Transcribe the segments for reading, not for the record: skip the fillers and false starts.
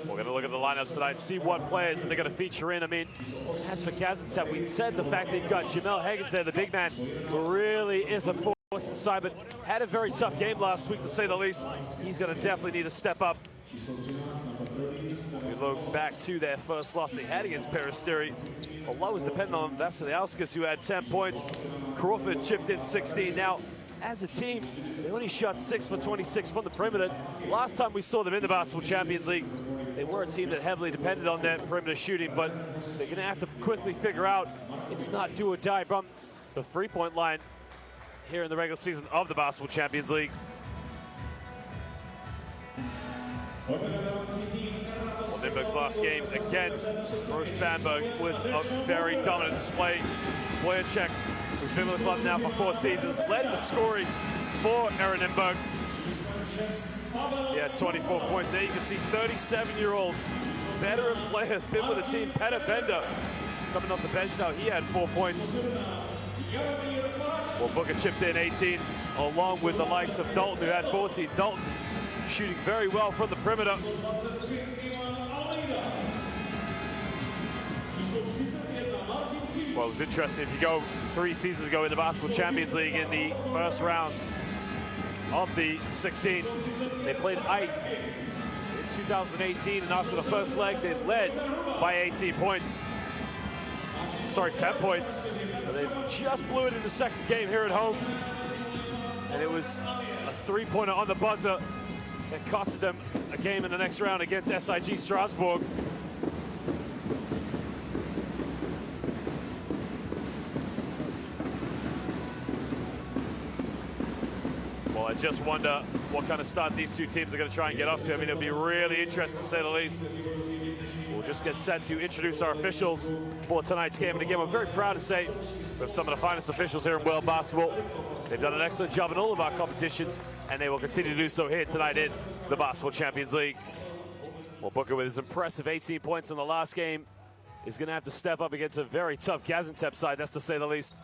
We're going to look at the lineups tonight and see what players they're going to feature in. I mean, as for Gaziantep, we said the fact they've got Jamel Higgins there, the big man, who really is a force inside, but had a very tough game last week, to say the least. He's going to definitely need to step up. If we look back to their first loss they had against Peristeri, a lot was dependent on Vassiliauskas, who had 10 points. Crawford chipped in 16. Now, as a team, they only shot 6 for 26 from the perimeter. Last time we saw them in the Basketball Champions League, they were a team that heavily depended on their perimeter shooting, but they're going to have to quickly figure out it's not do or die from the three-point line here in the regular season of the Basketball Champions League. Well, Nymburk's last game against Roche Bamberg was a very dominant display. Wojciech, who's been with the club now for 4 seasons, led the scoring for ERA Nymburk. He had 24 points there. You can see 37-year-old veteran player, been with the team, Petter Bender. He's coming off the bench now. He had 4 points. Well, Booker chipped in 18, along with the likes of Dalton, who had 14. Dalton shooting very well from the perimeter. Well, it was interesting. If you go 3 seasons ago in the Basketball Champions League, in the first round of the 16, they played Ike in 2018, and after the first leg, they led by 18 points. Sorry, 10 points. But they just blew it in the second game here at home. And it was a 3-pointer on the buzzer that costed them a game in the next round against SIG Strasbourg. Well, I just wonder what kind of start these two teams are going to try and get off to. I mean, it'll be really interesting, to say the least. We'll just get set to introduce our officials for tonight's game. And again, we're very proud to say we have some of the finest officials here in world basketball. They've done an excellent job in all of our competitions, and they will continue to do so here tonight in the Basketball Champions League. Well, Booker, with his impressive 18 points in the last game, is going to have to step up against a very tough Gaziantep side, that's to say the least.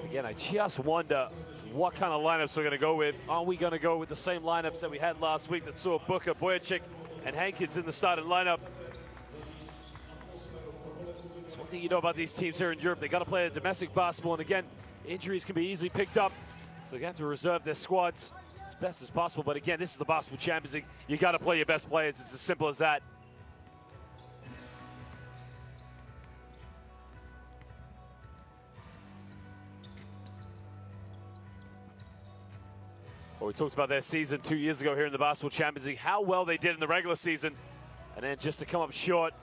Again, I just wonder what kind of lineups we're going to go with. Are we going to go with the same lineups that we had last week that saw Booker, Wojciech, and Hankins in the starting lineup? It's one thing you know about these teams here in Europe. They got to play a domestic basketball, and again, injuries can be easily picked up, so you have to reserve their squads as best as possible. But again, this is the Basketball Champions League. You got to play your best players. It's as simple as that. Well, we talked about their season 2 years ago here in the Basketball Champions League, how well they did in the regular season, and then just to come up short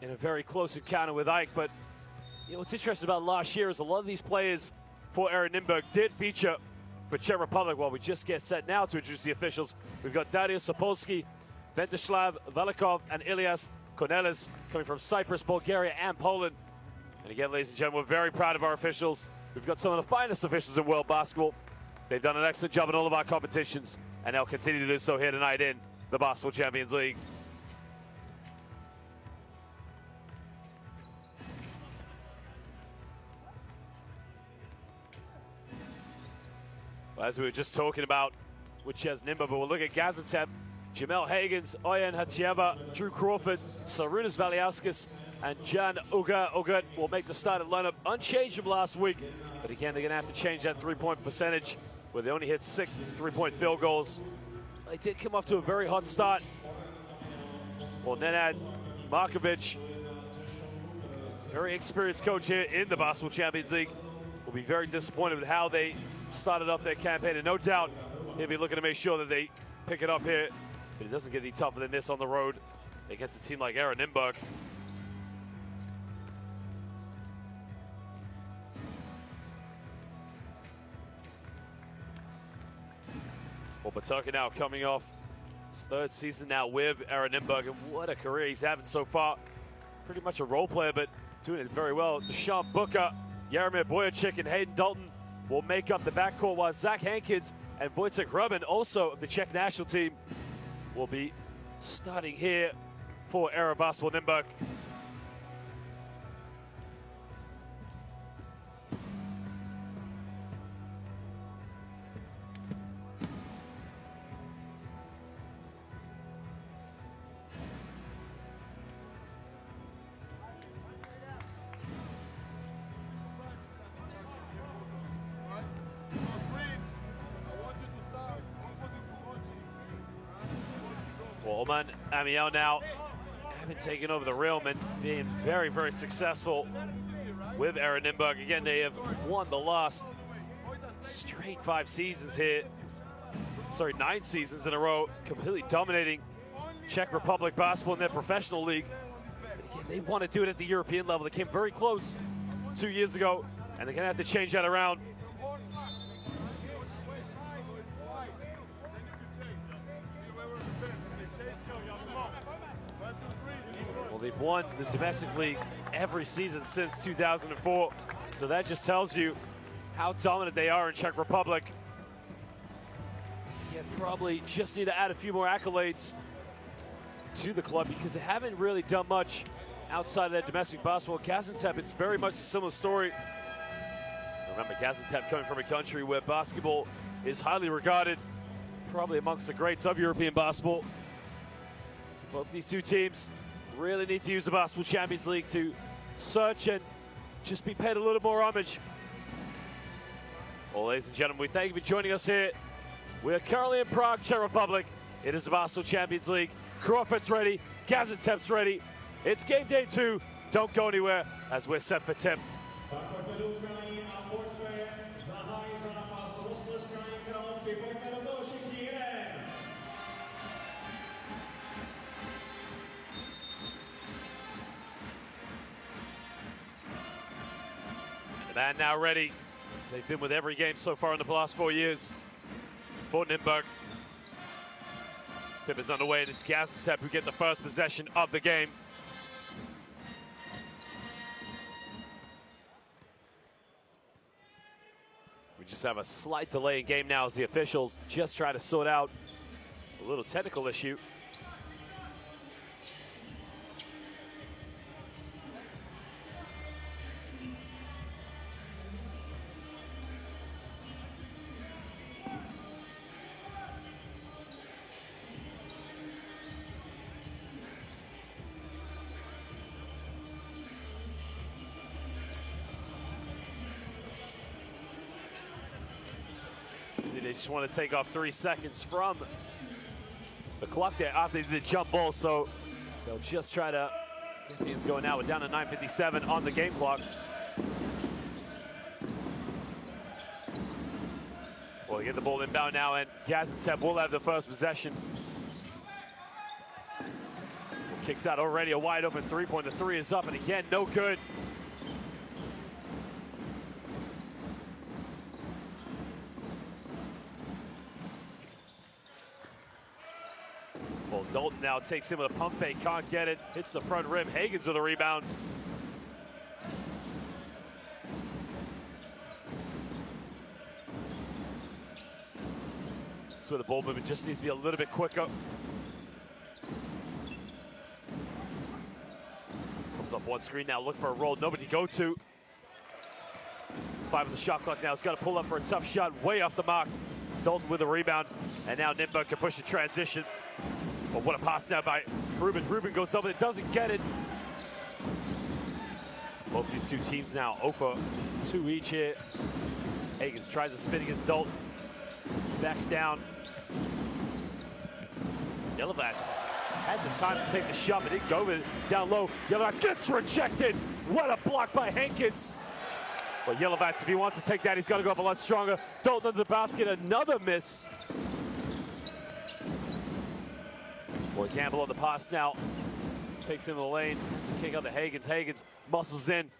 in a very close encounter with Ike. But you know what's interesting about last year is a lot of these players for ERA Nymburk did feature for Czech Republic. Well, we just get set now to introduce the officials. We've got Darius Sapolsky, Venteslav Velikov, and Ilias Cornelis coming from Cyprus, Bulgaria, and Poland. And again, ladies and gentlemen, we're very proud of our officials. We've got some of the finest officials in world basketball. They've done an excellent job in all of our competitions, and they'll continue to do so here tonight in the Basketball Champions League. Well, as we were just talking about with Ches Nymburk, but we'll look at Gaziantep. Jamel Higgins, Oyen Hatieva, Drew Crawford, Sarunas Valiauskas, and Jan Ugat will make the starting lineup unchanged from last week. But again, they're going to have to change that three-point percentage, where they only hit 6 three-point field goals. They did come off to a very hot start. Well, Nenad Markovic, very experienced coach here in the Basketball Champions League, will be very disappointed with how they started off their campaign. And no doubt he'll be looking to make sure that they pick it up here. But it doesn't get any tougher than this on the road against a team like ERA Nymburk. Well, Pataka now coming off his 3rd season now with ERA Nymburk, and what a career he's having so far. Pretty much a role player, but doing it very well. Deshaun Booker, Jaromir Wojciech, and Hayden Dalton will make up the backcourt, while Zach Hankins and Wojciech Hrubin, also of the Czech national team, will be starting here for ERA Basketball Nymburk. Well, Oman Amiel now having taken over the realm and being very, very successful with ERA Nymburk. Again, they have won the last straight 5 seasons here. Sorry, 9 seasons in a row, completely dominating Czech Republic basketball in their professional league. But again, they want to do it at the European level. They came very close 2 years ago, and they're going to have to change that around. Well, they've won the domestic league every season since 2004, so that just tells you how dominant they are in Czech Republic. Again, probably just need to add a few more accolades to the club because they haven't really done much outside of that domestic basketball. Gaziantep, it's very much a similar story. Remember, Gaziantep coming from a country where basketball is highly regarded, probably amongst the greats of European basketball. So both these two teams really need to use the Basketball Champions League to search and just be paid a little more homage. Well, ladies and gentlemen, we thank you for joining us here. We're currently in Prague, Czech Republic. It is the Basketball Champions League. Crawford's ready, Gaziantep's ready. It's game day 2. Don't go anywhere as we're set for tip. The man now ready, as they've been with every game so far in the last 4 years for Nymburk. Tip is underway, and it's Gaziantep who get the first possession of the game. We just have a slight delay in game now as the officials just try to sort out a little technical issue. They just want to take off 3 seconds from the clock there after they did the jump ball, so they'll just try to get things going now. We're down to 9:57 on the game clock. Well, they get the ball inbound now, and Gaziantep will have the first possession. Kicks out already, a wide open three-pointer. The 3 is up, and again, no good. Well, Dalton now takes him with a pump fake, can't get it, hits the front rim. Hagens with a rebound. So the ball movement just needs to be a little bit quicker. Comes off one screen now, look for a roll, nobody to go to. 5 on the shot clock now, he's got to pull up for a tough shot, way off the mark. Dalton with a rebound, and now Nymburk can push the transition. But what a pass now by Hrubin. Hrubin goes up, but it doesn't get it. Both these two teams now 0 for 2 each here. Hagens tries to spin against Dalton. Backs down. Yelovats had the time to take the shot, but didn't go with it. Down low, Yelovats gets rejected. What a block by Hankins. Well, Yelovats, if he wants to take that, he's got to go up a lot stronger. Dalton under the basket, another miss. Boy, Campbell on the pass now. Takes him to the lane. It's a kick out to Hagens. Hagens muscles in.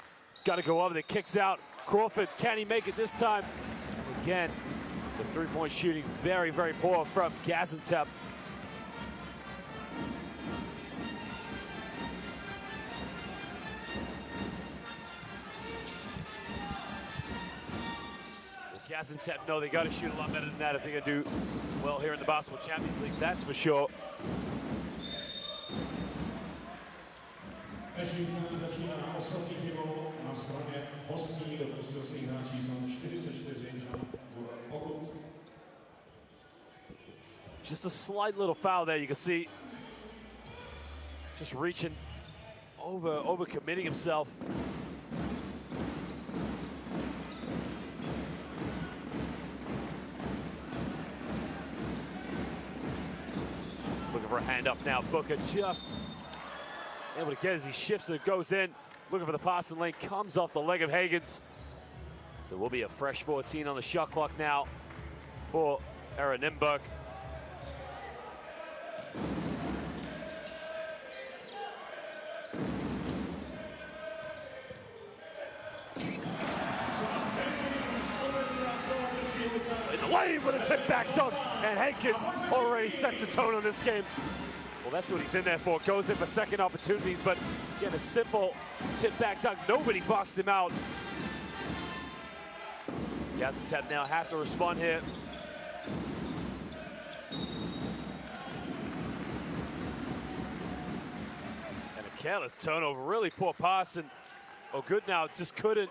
Got to go over there. Kicks out. Crawford, can he make it this time? And again, the three-point shooting very, very poor from Gaziantep. Gaziantep know they got to shoot a lot better than that if they're going to do well here in the Basketball Champions League, that's for sure. Just a slight little foul there, you can see. Just reaching, over committing himself. Looking for a handoff now. Booker just able to get as he shifts it, goes in. Looking for the passing lane, comes off the leg of Higgins. So we'll be a fresh 14 on the shot clock now for ERA Nymburk. In the lane with a tip back dunk, and Hankins already sets the tone on this game. Well, that's what he's in there for. Goes in for second opportunities, but again, a simple tip back dunk. Nobody boxed him out. Gaziantep now have to respond here. And a careless turnover, really poor pass, and good now just couldn't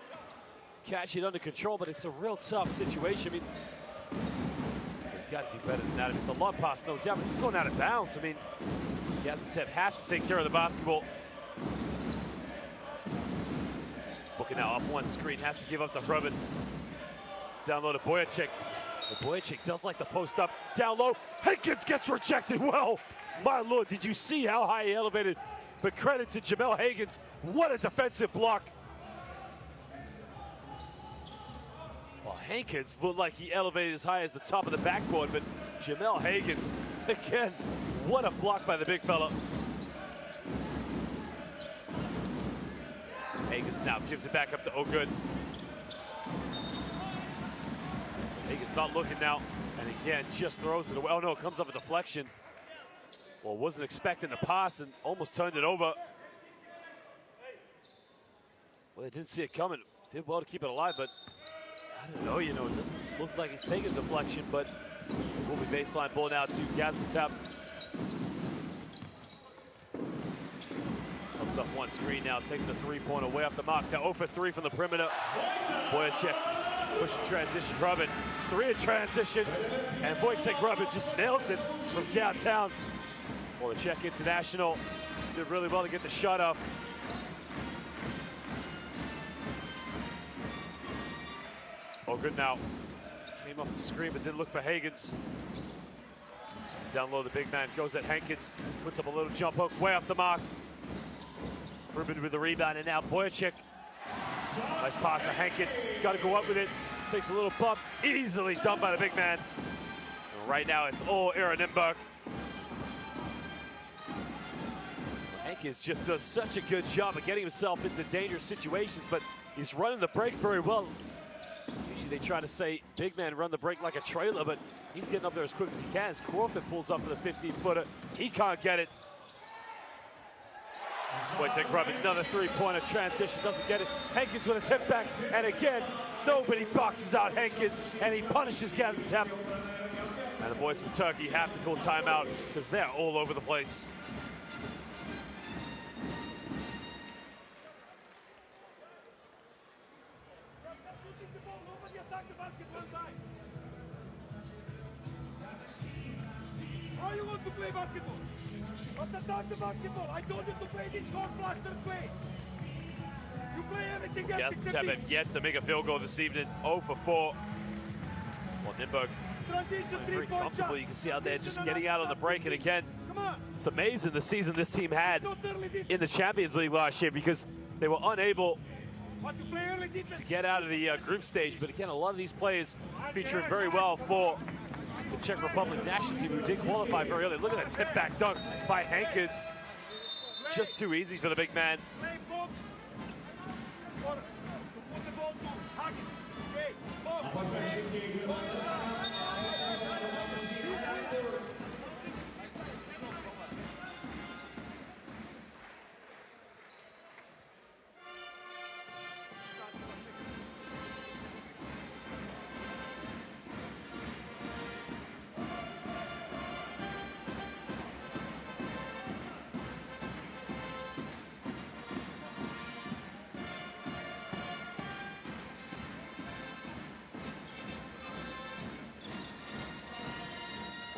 catch it under control, but it's a real tough situation. I mean, he's got to do better than that. It's a long pass, no doubt, but it's going out of bounds. I mean, Gaziantep have to take care of the basketball. Booker now off one screen, has to give up the Rubin. Down low to Boyacek. Boyacek does like the post up. Down low, Hankins gets rejected. Well, my lord, did you see how high he elevated? But credit to Jamel Higgins. What a defensive block. Well, Hankins looked like he elevated as high as the top of the backboard, but Jamel Higgins, again, what a block by the big fella. Higgins now gives it back up to Ogud. Higgins not looking now, and again, just throws it away. Oh no, it comes off a deflection. Well, wasn't expecting the pass and almost turned it over. Well, they didn't see it coming. Did well to keep it alive, but I don't know, it doesn't look like he's taking a deflection, but it will be baseline ball now to Gaziantep. Comes up one screen now, takes a three-pointer way off the mark. Now 0 for 3 from the perimeter. Boyacek pushing transition, Rubin. 3 in transition, and Boyacek Rubin just nails it from downtown. Well, the Czech international did really well to get the shot off. Oh, good now. Came off the screen, but didn't look for Higgins. Down low, the big man goes at Hankins. Puts up a little jump hook, way off the mark. Rubin with the rebound, and now Boyacek. Nice pass to Hankins. Got to go up with it. Takes a little bump. Easily dumped by the big man. And right now, it's all ERA Nymburk. Hankins just does such a good job of getting himself into dangerous situations, but he's running the break very well. Usually they try to say, big man run the break like a trailer, but he's getting up there as quick as he can. As Crawford pulls up for the 15-footer. He can't get it. Boyacek Rubin, another three-pointer transition, doesn't get it. Hankins with a tip back, and again, nobody boxes out Hankins, and he punishes Gaziantep. And the boys from Turkey have to call timeout because they're all over the place. How you want to play basketball? But attack the basketball. I told you to play this short clustered play. You play everything else. Gaziantep have yet to make a field goal this evening. 0 for 4. Well, Nymburk very comfortable. You can see out there just getting out on the break. And again, it's amazing the season this team had in the Champions League last year because they were unable to get out of the group stage. But again, a lot of these players featuring very well for the Czech Republic national team, who did qualify very early. Look at that tip back dunk by Hankins. Just too easy for the big man.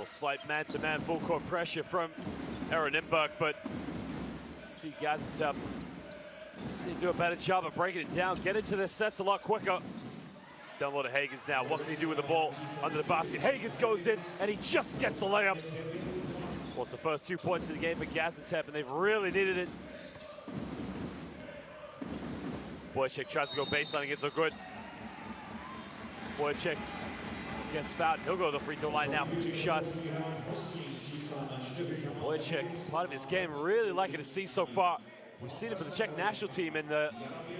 Well, slight man-to-man full court pressure from ERA Nymburk, but see Gaziantep just need to do a better job of breaking it down, get into their sets a lot quicker. Down low to Hagans now. What can he do with the ball under the basket? Hagans goes in, and he just gets a layup. Well, it's the first 2 points of the game for Gaziantep, and they've really needed it. Boychik tries to go baseline, gets so good. Boychik gets fouled. He'll go to the free throw line now for 2 shots. Boychik, part of his game, really liking to see so far. We've seen it for the Czech national team in the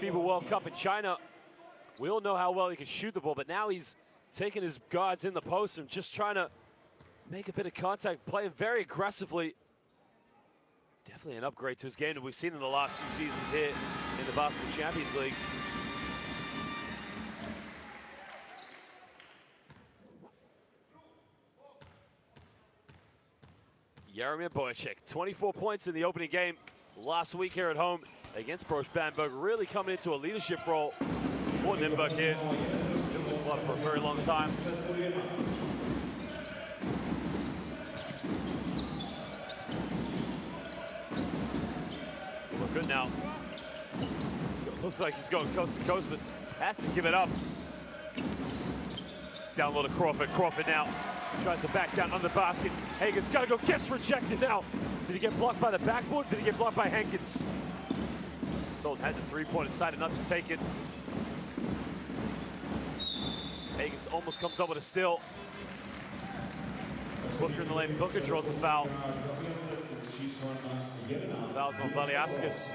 FIBA World Cup in China. We all know how well he can shoot the ball, but now he's taking his guards in the post and just trying to make a bit of contact, playing very aggressively. Definitely an upgrade to his game that we've seen in the last few seasons here in the Basketball Champions League. Jaromir Boychik, 24 points in the opening game last week here at home against Broch Bamberg, really coming into a leadership role for Nymburk here. Doing the club for a very long time. Look good now. Looks like he's going coast to coast, but has to give it up. Down low to Crawford. Crawford now tries to back down on the basket. Hagen's got to go, gets rejected now. Did he get blocked by the backboard? Did he get blocked by Hankins? Dalton had the three-point, decided not to take it. Hagens almost comes up with a steal. Booker in the lane. Booker draws a foul. Fouls on Valiaskas.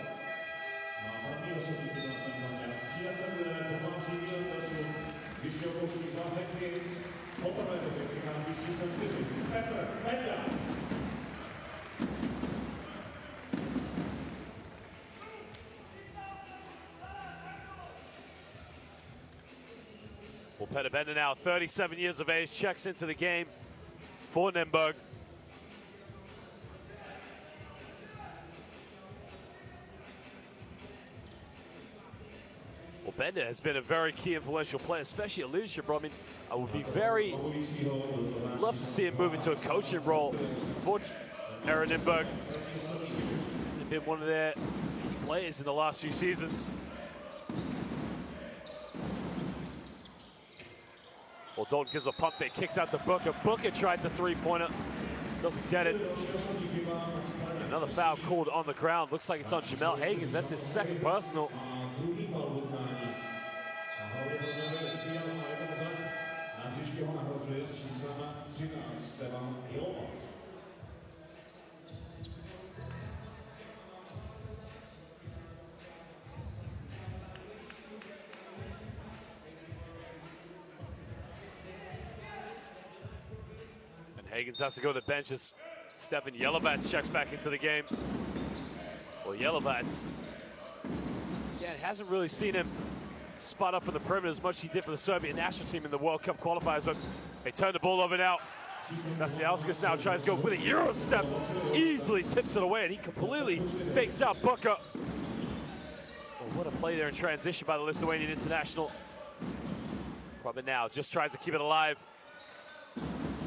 Well, Peter Bender now, 37 years of age, checks into the game for Nymburk. Well, Bender has been a very key influential player, especially a leadership role. I mean, I would be love to see him move into a coaching role for ERA Nymburk. He's been one of their key players in the last few seasons. Well, Dalton gives a pump fake, kicks out to Booker. Booker tries a three-pointer, doesn't get it. Another foul called on the ground. Looks like it's on Jamel Hagens. That's his second personal. Hagens has to go to the bench as Stefan Jelovats checks back into the game. Well, Jelovats, again, hasn't really seen him spot up for the perimeter as much as he did for the Serbian national team in the World Cup qualifiers, but they turn the ball over now. Gaziantep now tries to go with a Euro step, easily tips it away, and he completely fakes out Booker. Oh, what a play there in transition by the Lithuanian international. Probably now just tries to keep it alive.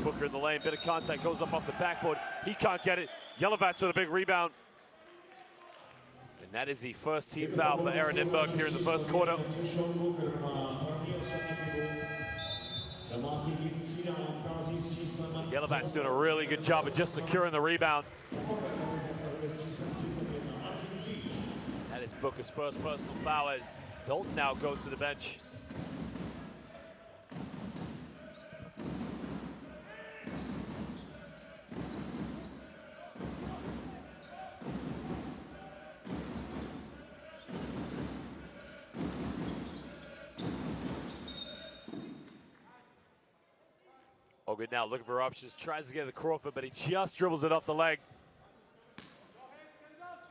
Booker in the lane, bit of contact, goes up off the backboard. He can't get it. Jelovats with a big rebound. And that is the first team foul for ERA Nymburk here in the first quarter. Jelovats doing a really good job of just securing the rebound. That is Booker's first personal foul as Dalton now goes to the bench. Oh, good now, looking for options, tries to get the Crawford, but he just dribbles it off the leg.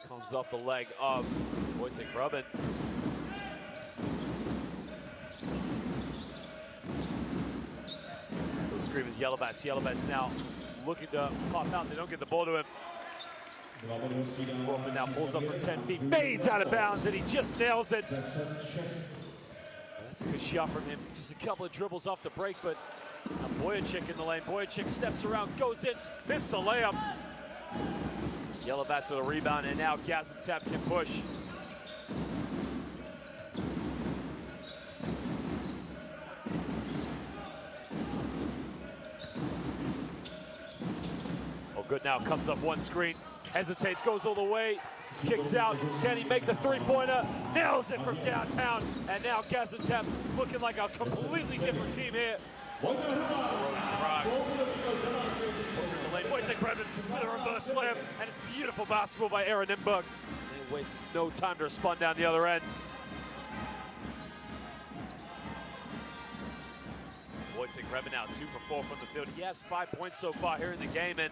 Comes off the leg of Wojciech Rubin. The screen with Jelovats. Jelovats now looking to pop out. They don't get the ball to him. Crawford now pulls up from 10 feet, fades out of bounds, and he just nails it. That's a good shot from him. Just a couple of dribbles off the break, but Now Boyacik in the lane. Boyacik steps around, goes in, misses a layup. Yellow Bats with a rebound, and now Gaziantep can push. Oh, good now, comes up one screen, hesitates, goes all the way, kicks out. Can he make the three-pointer? Nails it from downtown, and now Gaziantep looking like a completely different team here. Boyacik with a reverse slam, and it's beautiful basketball by ERA Nymburk. They wasted no time to respond down the other end. Boyacik now 2 for 4 from the field. He has 5 points so far here in the game, and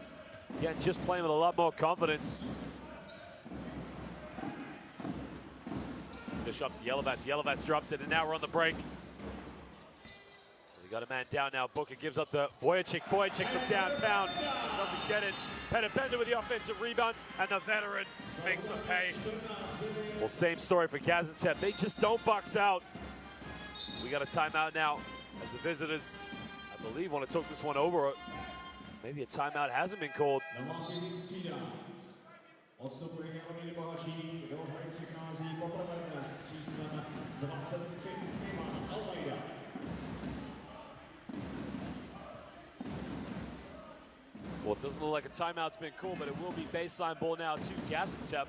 again, just playing with a lot more confidence. Dish up to Yellow Bats. Yellow Bats drops it, and now we're on the break. We got a man down now. Booker gives up to Boyacik. Boyacik from downtown doesn't get it. Bender with the offensive rebound, and the veteran makes some pay. Well, same story for Gaziantep. They just don't box out. We got a timeout now as the visitors, I believe, want to talk this one over. Maybe a timeout hasn't been called. Well, it doesn't look like a timeout's been called, but it will be baseline ball now to Gaziantep.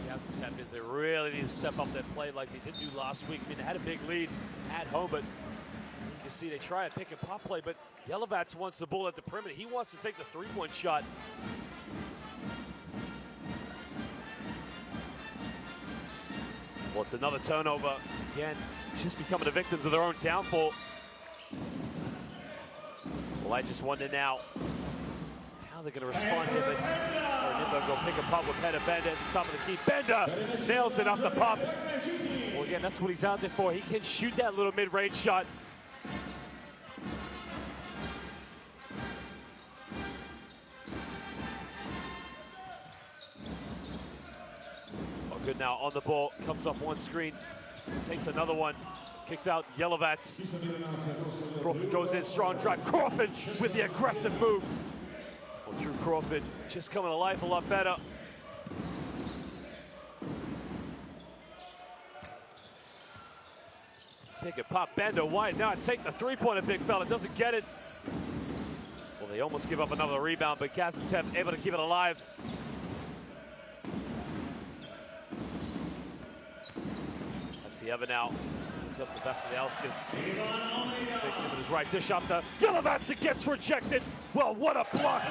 Gaziantep is they really need to step up that play like they did do last week. I mean, they had a big lead at home, but you can see they try a pick and pop play, but Yellow Bats wants the ball at the perimeter. He wants to take the three-point shot. Well, it's another turnover. Again, just becoming the victims of their own downfall. Well, I just wonder now how they're going to respond here, but Nymburk will pick a pop with Bender at the top of the key. Bender nails it off the pop. Well, again, that's what he's out there for. He can shoot that little mid-range shot. Oh, good now on the ball. Comes off one screen. Takes another one. Kicks out Yellow Bats. Crawford goes in, strong drive. Crawford with the aggressive move. Well, Drew Crawford just coming to life a lot better. Pick it, pop, Bender, wide now, take the three-pointer, big fella, doesn't get it. Well, they almost give up another rebound, but Gaziantep able to keep it alive. That's the ever now. Gives up the Vasiljauskas. Takes him with his right dish up the Yellow Bats, it gets rejected. Well, what a block.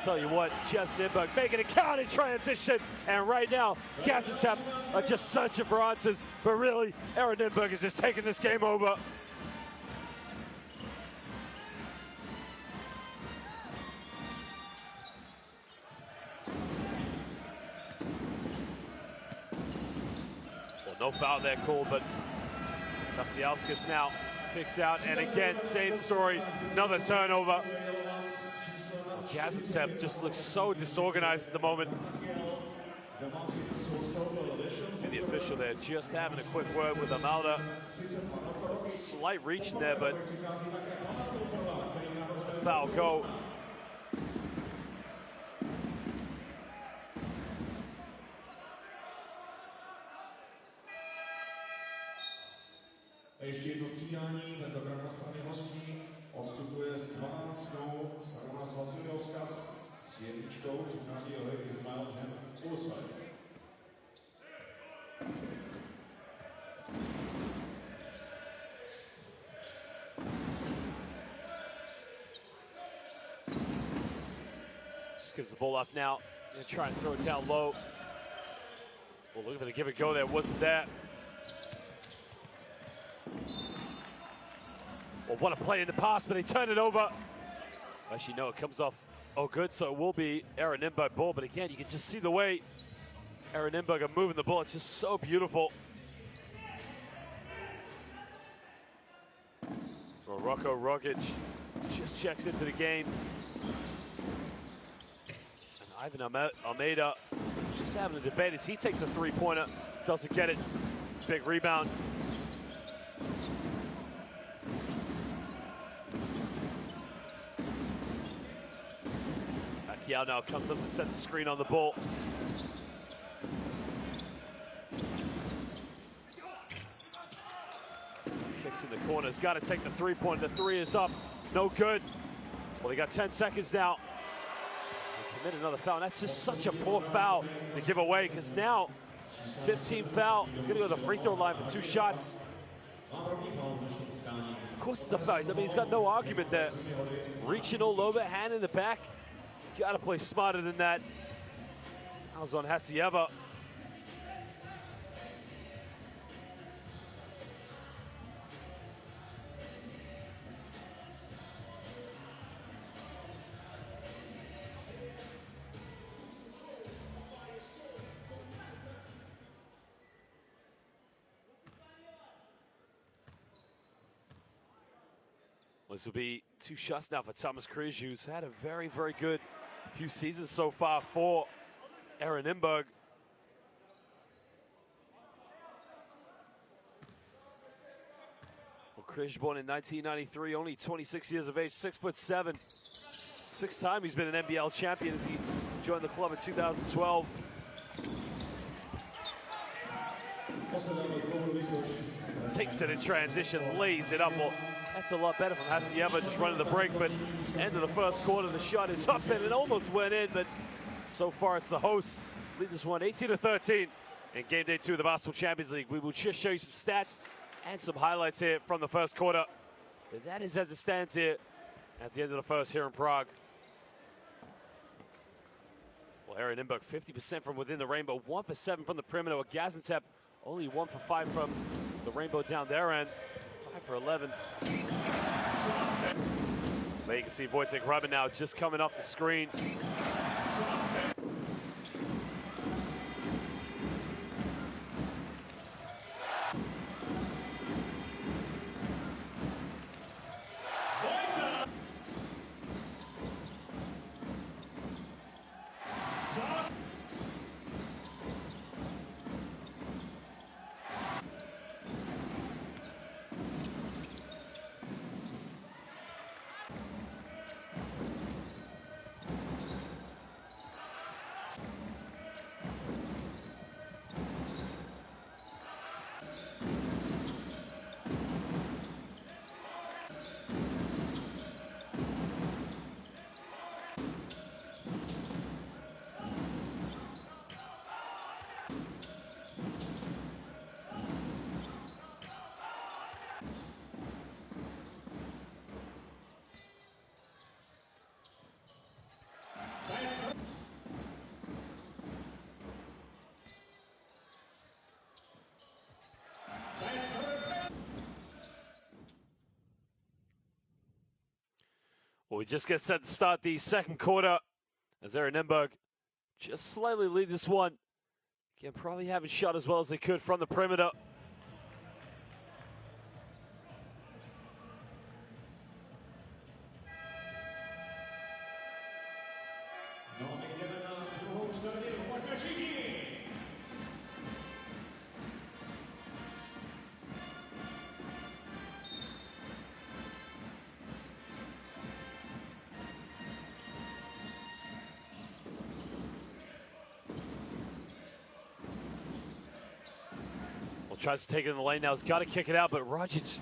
Tell you what, just Nymburk making a count in transition, and right now Gaziantep are just searching for answers, but really ERA Nymburk is just taking this game over. Well, no foul there called, but Vasiljauskas now kicks out, and again, same story, another turnover. Gaziantep just looks so disorganized at the moment. See the official there just having a quick word with Amalda. There's a slight reach in there, but the foul go. Ještě jedno střídání, tentokrát na straně hostí. Odstupuje s 12. Sarunas Vasiljauskas, s jedničkou přichází jeho Ismail Ulusaj. Just gives the ball off now. Gonna try and throw it down low. Well, look for the give and go there, wasn't that? Well, what a play in the pass, but they turn it over. Actually, no, it comes off. Oh, good, so it will be ERA Nymburk ball, but again, you can just see the way ERA Nymburk are moving the ball. It's just so beautiful. Well, Rocco Rogic just checks into the game. Ivan Almeida just having a debate as he takes a three-pointer, doesn't get it. Big rebound. Pacquiao now comes up to set the screen on the ball. Kicks in the corner, has got to take the three-pointer. The three is up, no good. Well, they got 10 seconds now. They commit another foul, and that's just such a poor foul to give away, because now 15 foul. He's going to go to the free throw line for 2 shots. Of course it's a foul. I mean, he's got no argument there. Reaching all over, hand in the back. Got to play smarter than that. Fouls on Gaziantep. This will be 2 shots now for Thomas Križ, who's had a very, very good few seasons so far for ERA Nymburk. Well, Križ born in 1993, only 26 years of age, 6'7". 6-time he's been an NBL champion as he joined the club in 2012. Takes it in transition, lays it up. Well, that's a lot better from Gaziantep, just running the break, but end of the first quarter, the shot is up and it almost went in, but so far it's the hosts. Lead this one 18-13 in game day 2 of the Basketball Champions League. We will just show you some stats and some highlights here from the first quarter. But that is as it stands here at the end of the first here in Prague. Well, ERA Nymburk 50% from within the rainbow, 1 for 7 from the perimeter. With Gaziantep only 1 for 5 from the rainbow down their end. 5 for 11. There you can see Wojtek Rubin now just coming off the screen. Well, we just get set to start the second quarter as ERA Nymburk just slightly lead this one. Again, probably haven't shot as well as they could from the perimeter. Tries to take it in the lane now. He's got to kick it out, but Rogic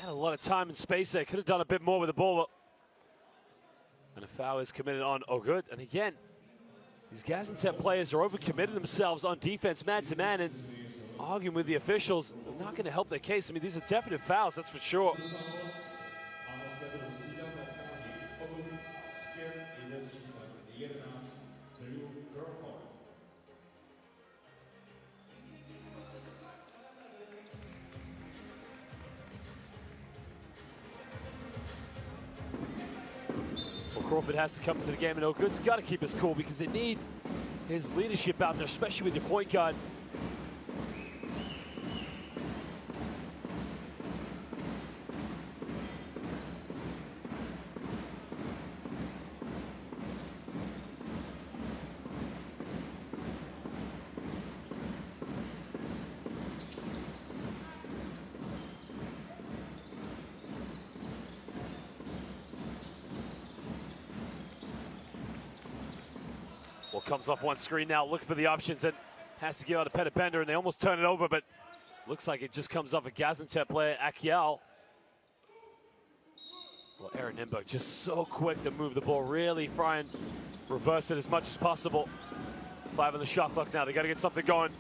had a lot of time and space there. Could have done a bit more with the ball. And a foul is committed on Ogud. And again, these Gaziantep players are overcommitting themselves on defense, man-to-man, and arguing with the officials. They're not going to help their case. I mean, these are definite fouls, that's for sure. Crawford has to come to the game, and Ogud's got to keep his cool because they need his leadership out there, especially with your point guard. Well, comes off one screen now, looking for the options and has to give out a Peter Bender, and they almost turn it over, but looks like it just comes off a Gaziantep player, Akiel. Well, ERA Nymburk just so quick to move the ball, really try and reverse it as much as possible. 5 on the shot clock now, they gotta get something going.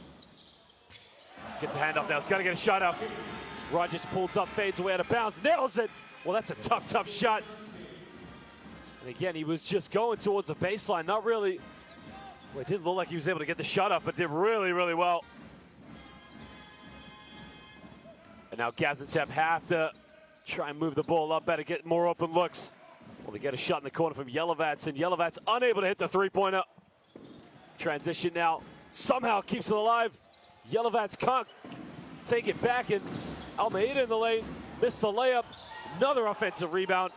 Gets a handoff now, he's gotta get a shot up. Rogers pulls up, fades away out of bounds, nails it. Well, that's a tough shot. And again, he was just going towards the baseline, not really. Well, it didn't look like he was able to get the shot up, but did really well. And now Gaziantep have to try and move the ball up better, get more open looks. Well, they get a shot in the corner from Yelovats, and Yelovats unable to hit the three-pointer. Transition now, somehow keeps it alive. Yelovats can't take it back, and Almeida in the lane, missed the layup. Another offensive rebound.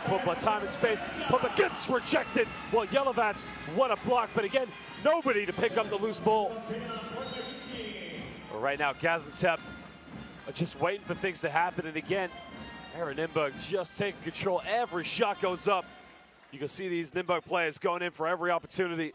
Pumpa time and space, Pumpa gets rejected. Well, Yelovats, what a block, but again, nobody to pick up the loose ball. But right now, Gaziantep are just waiting for things to happen, and again, ERA Nymburk just taking control. Every shot goes up. You can see these Nymburk players going in for every opportunity.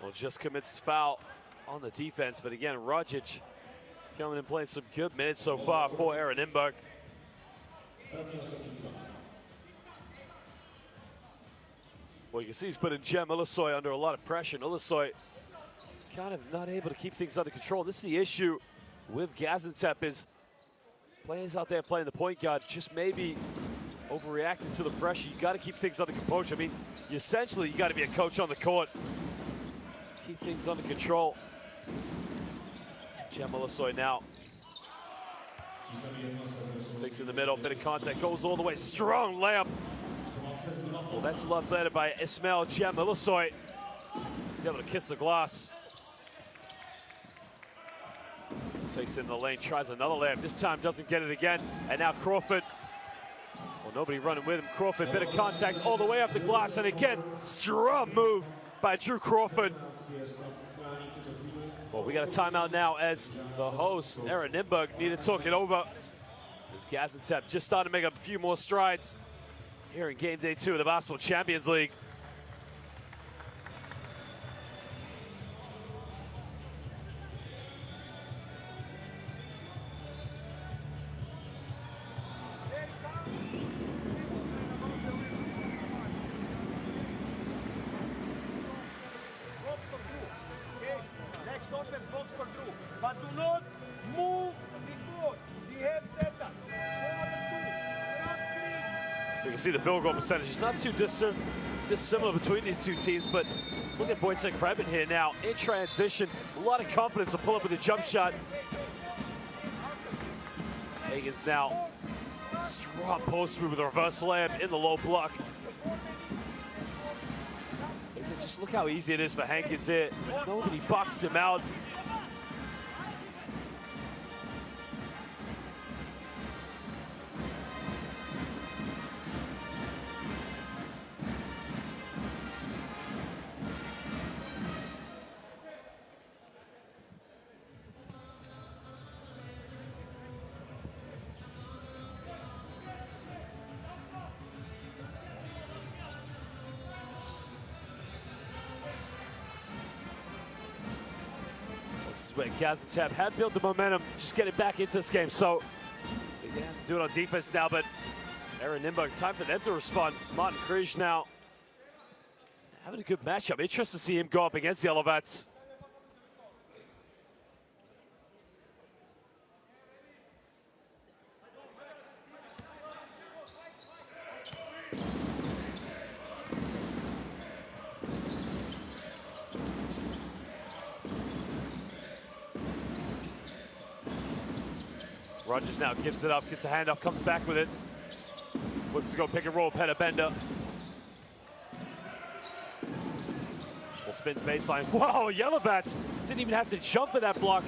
Well, just commits foul on the defense, but again, Rogic coming and playing some good minutes so far for ERA Nymburk. Well, you can see he's putting Jem Ilisoy under a lot of pressure, and Ilisoy kind of not able to keep things under control. This is the issue with Gaziantep, is players out there playing the point guard just maybe overreacting to the pressure. You got to keep things under composure. I mean, essentially, you got to be a coach on the court. Keep things under control. Jem Ilisoy now takes in the middle, bit of contact, goes all the way, strong layup. Well, that's love better by Ismail Jem Ilisoy. He's able to kiss the glass. Takes it in the lane, tries another layup. This time doesn't get it again. And now Crawford. Well, nobody running with him. Crawford, bit of contact all the way up the glass. And again, strong move by Drew Crawford. Well, we got a timeout now as the host, ERA Nymburk, need to talk it over. As Gaziantep just started to make a few more strides here in game day 2 of the Basketball Champions League. Offense box for Drew, but do not move before the have set up. You can see the field goal percentage is not too dissimilar between these two teams, but look at Wojciech Krebin here now in transition. A lot of confidence to pull up with a jump shot. Hagen's now strong post move with a reverse layup in the low block. Just look how easy it is for Hankins here. Nobody boxes him out. This is where Gaziantep had built the momentum, just getting back into this game. So they're gonna have to do it on defense now, but ERA Nymburk, time for them to respond. It's Martin Križ now having a good matchup. Interesting to see him go up against the Yelovats. Rogers now gives it up, gets a handoff, comes back with it. Looks to go pick and roll, Peter Bender. Well, spins baseline. Whoa, Yelovats didn't even have to jump for that block.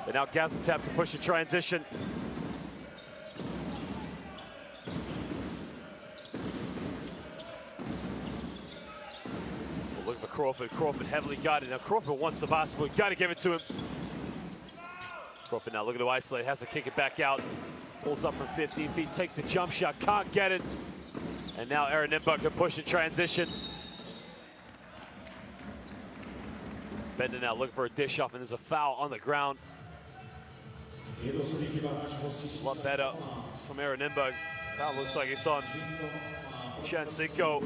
But now Gaziantep can push the transition. Crawford. Crawford heavily guarded. Now Crawford wants the basketball. Got to give it to him. Crawford now looking to isolate. Has to kick it back out. Pulls up from 15 feet. Takes a jump shot. Can't get it. And now ERA Nymburk can push in transition. Bender now looking for a dish off, and there's a foul on the ground. A lot better from ERA Nymburk. Foul looks like it's on Chancinko.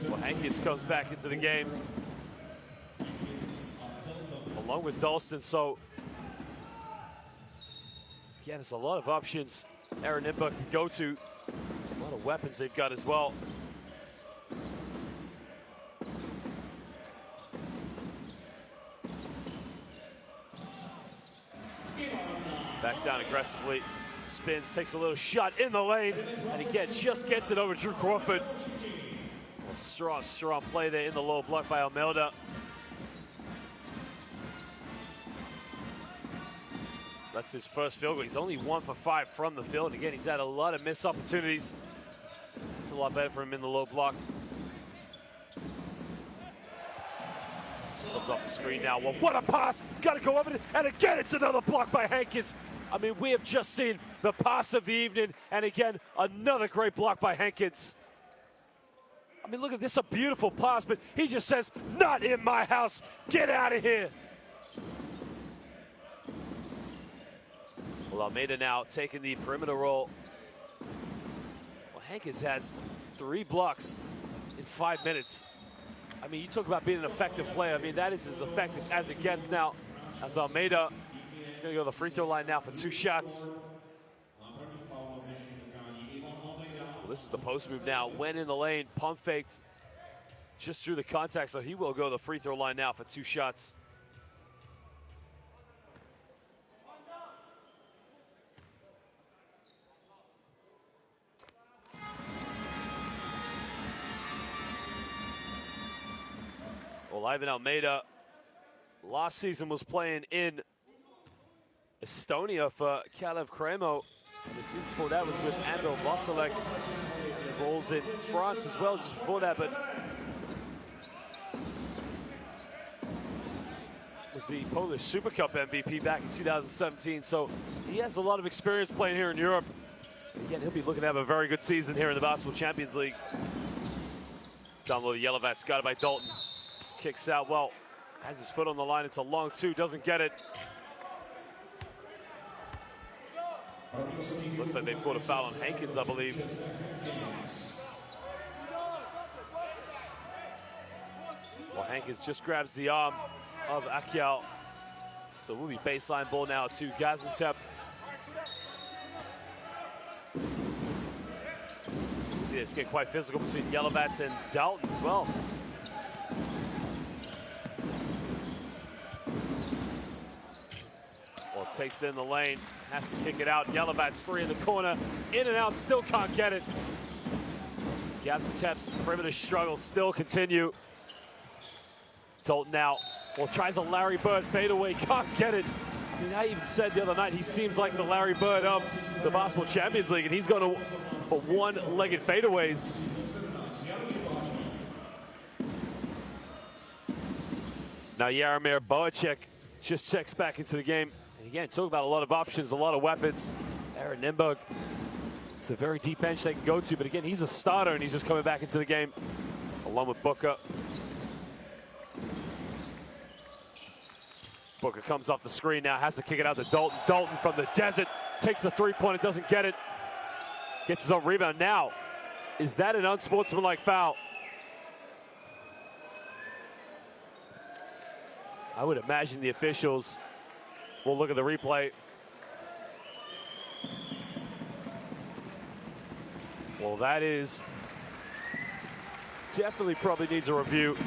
Well, Hankins comes back into the game along with Dalston. So again, there's a lot of options ERA Nymburk can go to. A lot of weapons they've got as well. Backs down aggressively, spins, takes a little shot in the lane, and again, just gets it over Drew Crawford. A strong play there in the low block by Almeida. That's his first field goal. He's only 1 for 5 from the field. Again, he's had a lot of missed opportunities. It's a lot better for him in the low block. Comes off the screen now. Well, what a pass! Got to go up, and again, it's another block by Hankins. I mean, we have just seen the pass of the evening, and again, another great block by Hankins. I mean, look at this, a beautiful pass, but he just says, not in my house, get out of here. Well, Almeida now taking the perimeter role. Well, Hankins has 3 blocks in 5 minutes. I mean, you talk about being an effective player. I mean, that is as effective as it gets now. As Almeida is going to go to the free throw line now for 2 shots. Well, this is the post move now. Went in the lane, pump faked just through the contact, so he will go to the free throw line now for 2 shots. Well, Ivan Almeida last season was playing in Estonia for Kalev Cremo. And the season before that was with Andro Vasilek. He rolls in France as well just before that, but was the Polish Super Cup MVP back in 2017. So he has a lot of experience playing here in Europe. Again, he'll be looking to have a very good season here in the Basketball Champions League. Down low to Yelovats, got it by Dalton. Kicks out well, has his foot on the line. It's a long 2, doesn't get it. Looks like they've caught a foul on Hankins, I believe. Well, Hankins just grabs the arm of Akyal. So we'll be baseline ball now to Gaziantep. See, it's getting quite physical between Yelovats and Dalton as well. Well, takes it in the lane, has to kick it out. Yelovats 3 in the corner, in and out, still can't get it. Gaziantep's perimeter struggles still continue. Dalton now, well, tries a Larry Bird fadeaway, can't get it. I mean, I even said the other night, he seems like the Larry Bird of the Basketball Champions League, and he's going for one-legged fadeaways. Now Jaromir Boacek just checks back into the game. And again, talk about a lot of options, a lot of weapons. ERA Nymburk, it's a very deep bench they can go to, but again, he's a starter and he's just coming back into the game along with Booker. Booker comes off the screen now, has to kick it out to Dalton. Dalton from the desert takes the 3-pointer, doesn't get it. Gets his own rebound now. Is that an unsportsmanlike foul? I would imagine the officials will look at the replay. Well, that is definitely probably needs a review.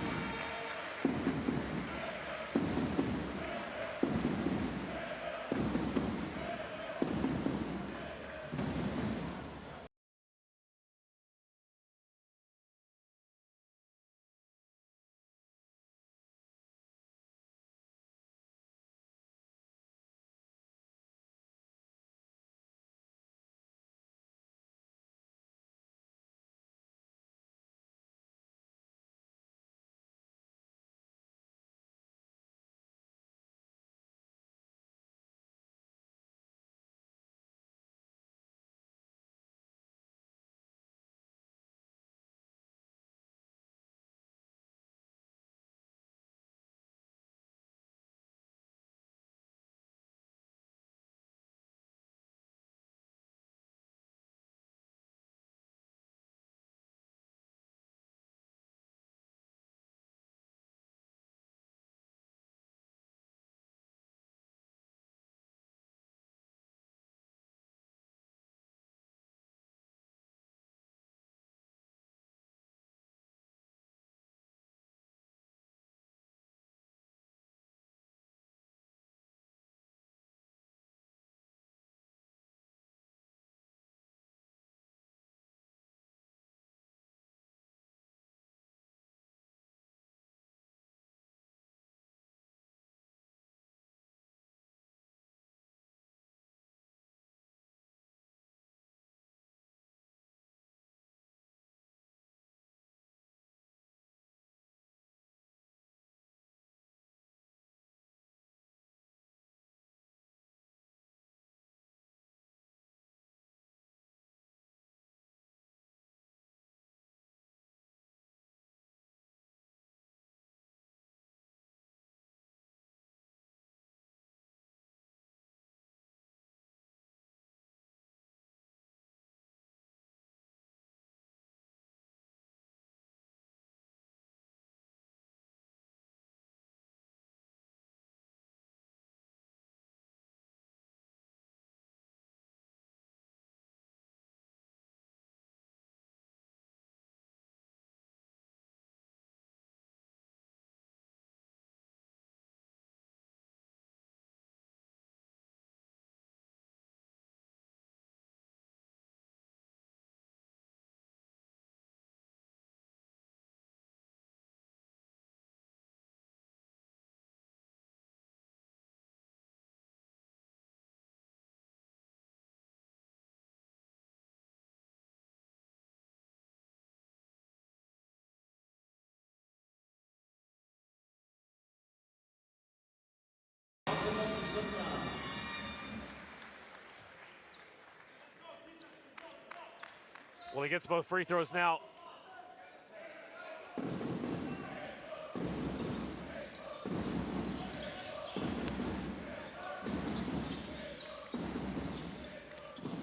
Well, he gets both free throws now.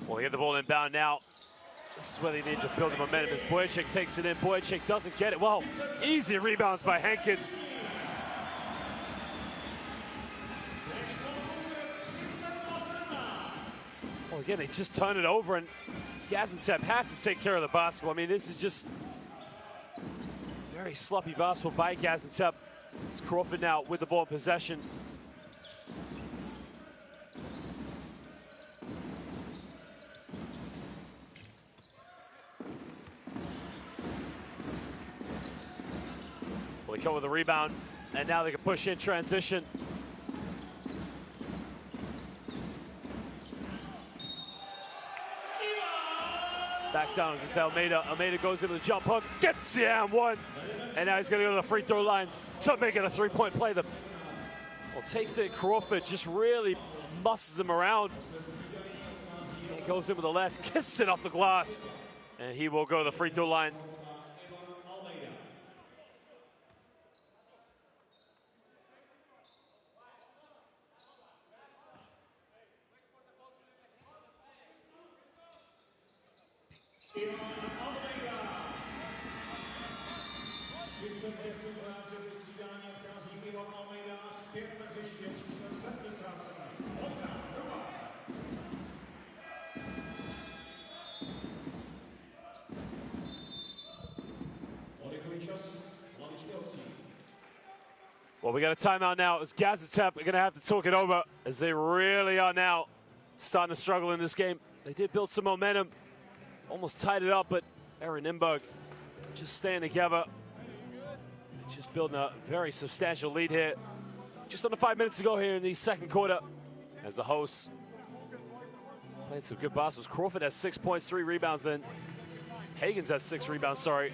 Well, he had the ball inbound now. This is where they need to build the momentum as Boyacek takes it in. Boyacek doesn't get it. Well, easy rebounds by Hankins. Well, again, they just turn it over, and Gaziantep have to take care of the basketball. I mean, this is just very sloppy basketball by Gaziantep. It's Crawford now with the ball in possession. Well, they come with a rebound, and now they can push in transition. Backs down to Almeida. Almeida goes into the jump hook, gets the and one. And now he's gonna go to the free throw line to make it a three-point play. Well, takes it, Crawford just really musses him around. And goes in with the left, kisses it off the glass. And he will go to the free throw line. Well, we got a timeout now as Gaziantep are going to have to talk it over, as they really are now starting to struggle in this game. They did build some momentum, almost tied it up, but ERA Nymburk just staying together. Just building a very substantial lead here. Just under 5 minutes to go here in the second quarter, as the hosts playing some good basketball. Crawford has 6 points, 3 rebounds, and Higgins has 6 rebounds, sorry.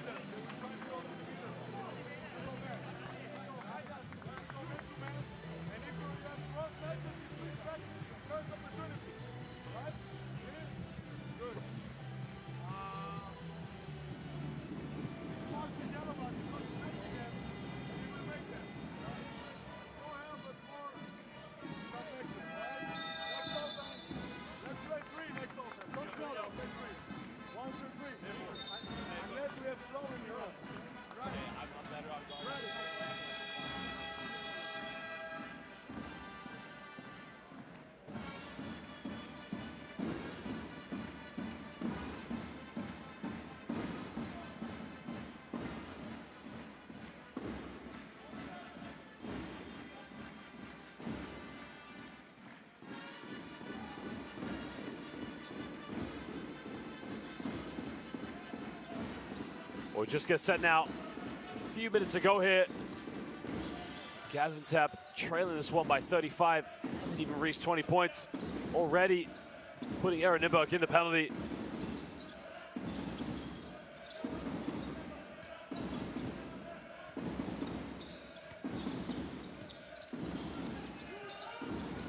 We'll just get set now. A few minutes to go here. Gaziantep trailing this one by 35. Didn't even reach 20 points. Already putting ERA Nymburk in the penalty.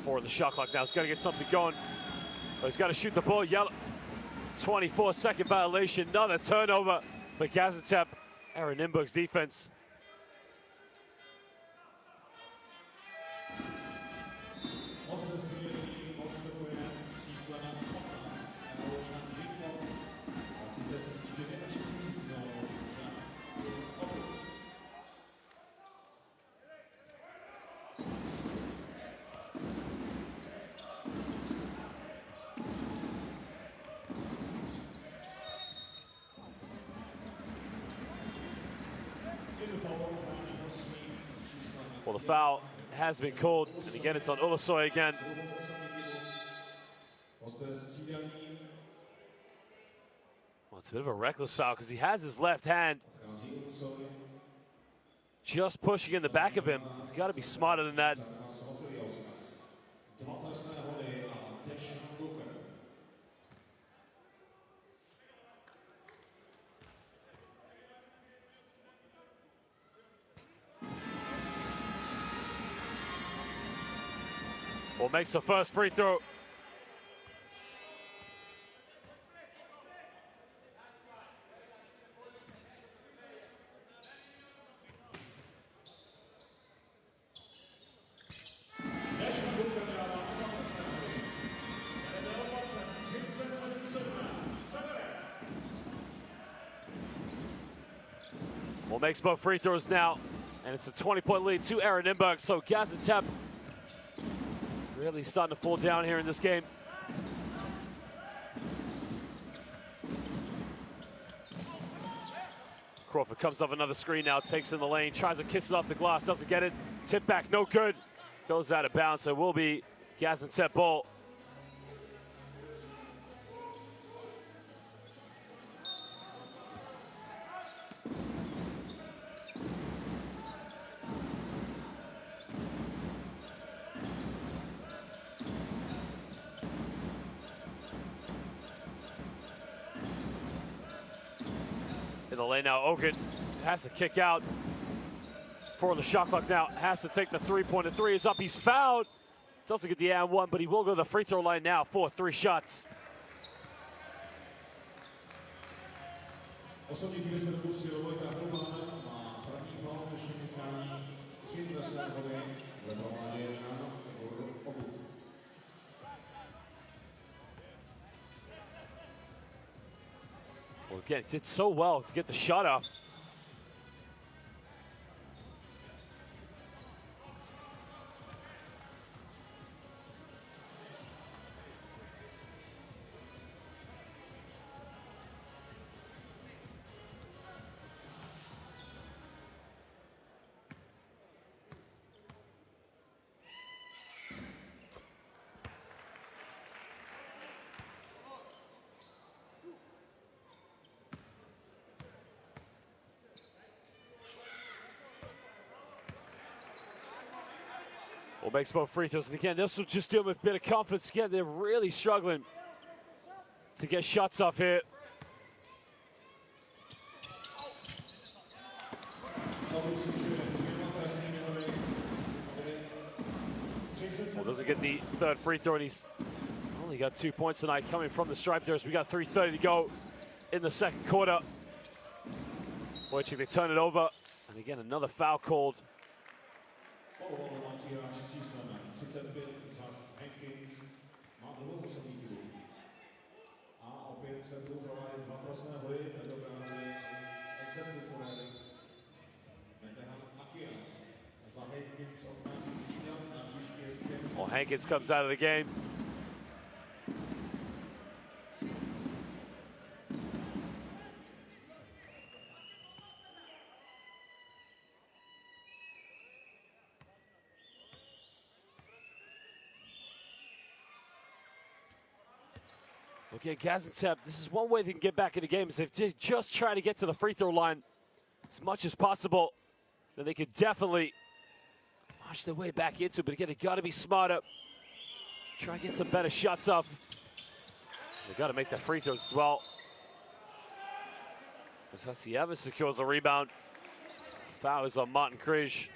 For the shot clock now. He's got to get something going. Oh, he's got to shoot the ball. Yellow. 24-second violation. Another turnover. But Gaziantep, ERA Nymburk's defense. Well, the foul has been called, and again, it's on Ulusoy again. Well, it's a bit of a reckless foul because he has his left hand just pushing in the back of him. He's got to be smarter than that. Well, makes the first free throw. Well, makes both free throws now, and it's a 20-point lead to ERA Nymburk. So Gaziantep really starting to fall down here in this game. Crawford comes off another screen now, takes in the lane, tries to kiss it off the glass, doesn't get it. Tip back, no good. Goes out of bounds, so it will be Gaziantep ball. In the lane now, Ogun has to kick out for the shot clock now. Has to take the three-pointer. Three is up, he's fouled. Doesn't get the and one, but he will go to the free throw line now for 3 shots. Well, again, did so well to get the shot off. Well, makes both free throws. And again, this will just do them with a bit of confidence. Again, they're really struggling to get shots off here. Well, doesn't get the third free throw, and he's only got 2 points tonight coming from the stripe there. So we got 3:30 to go in the second quarter. Wojcik, they turn it over. And again, another foul called. Well, Hankins comes out of the game. Okay, Gaziantep, this is one way they can get back in the game, is if they just try to get to the free throw line as much as possible, then they could definitely march their way back into it. But again, they got to be smarter. Try and get some better shots off. They got to make the free throws as well. As Evans secures a rebound. Foul is on Martin Križ.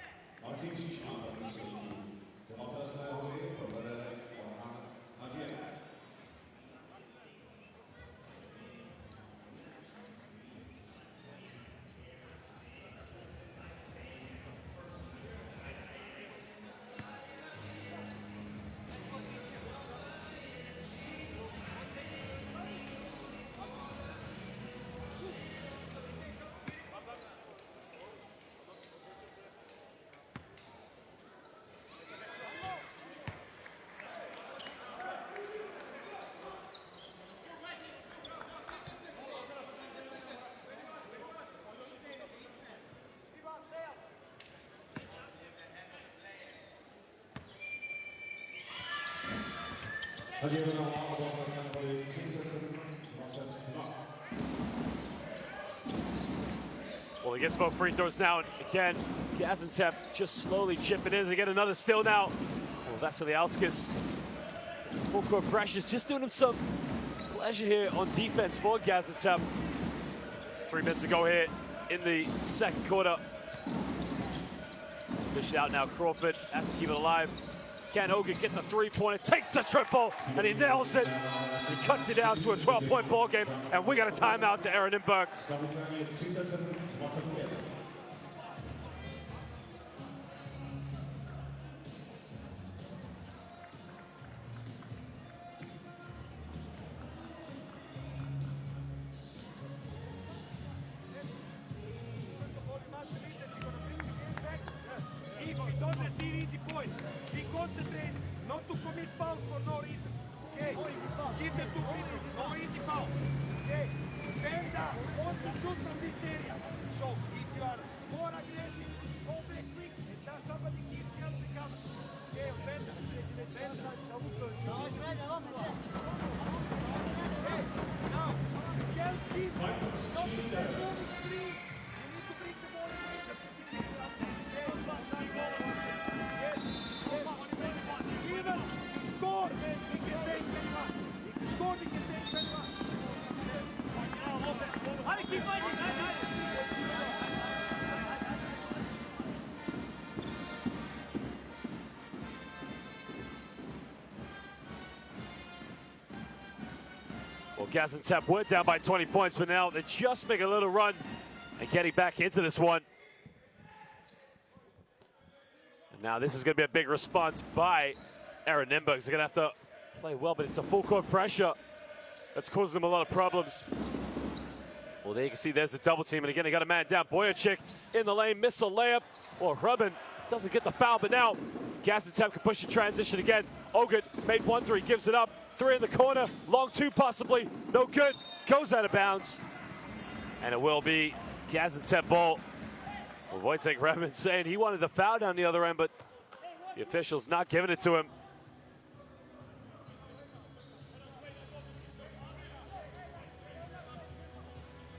Well, he gets both free throws now. And again, Gaziantep just slowly chipping in. They get another steal now. Well, Vasiliauskas, full court pressures, just doing him some pleasure here on defense for Gaziantep. 3 minutes to go here in the second quarter. Dish it out now. Crawford has to keep it alive. Can Ogun get the three-pointer, takes the triple, and he nails it. He cuts it down to a 12-point ball game, and we got a timeout to ERA Nymburk. If we don't receive easy points, be concentrated not to commit fouls for no reason. Okay? Give them to free throw, no easy foul. Okay? Benda wants to shoot from this area. So if you are more aggressive, go back quick and then somebody keep helping cover. Okay, Benda. Okay, now, help him not to get ball on the screen. You need to bring the ball away from this area. Even if you score, we can take 21. If you score, we can take 21. Keep fighting. Well, Gaziantep were down by 20 points, but now they're just making a little run and getting back into this one. And now this is going to be a big response by ERA Nymburk. They're going to have to play well, but it's a full court pressure that's causing them a lot of problems. Well, there you can see there's the double team, and again, they got a man down. Boyacik in the lane, miss a layup. Well, Hrubin doesn't get the foul, but now Gaziantep can push the transition again. Ogun made 1-3, gives it up. 3 in the corner, long 2 possibly, no good. Goes out of bounds, and it will be Gaziantep ball. Well, Wojtek Hrubin saying he wanted the foul down the other end, but the official's not giving it to him.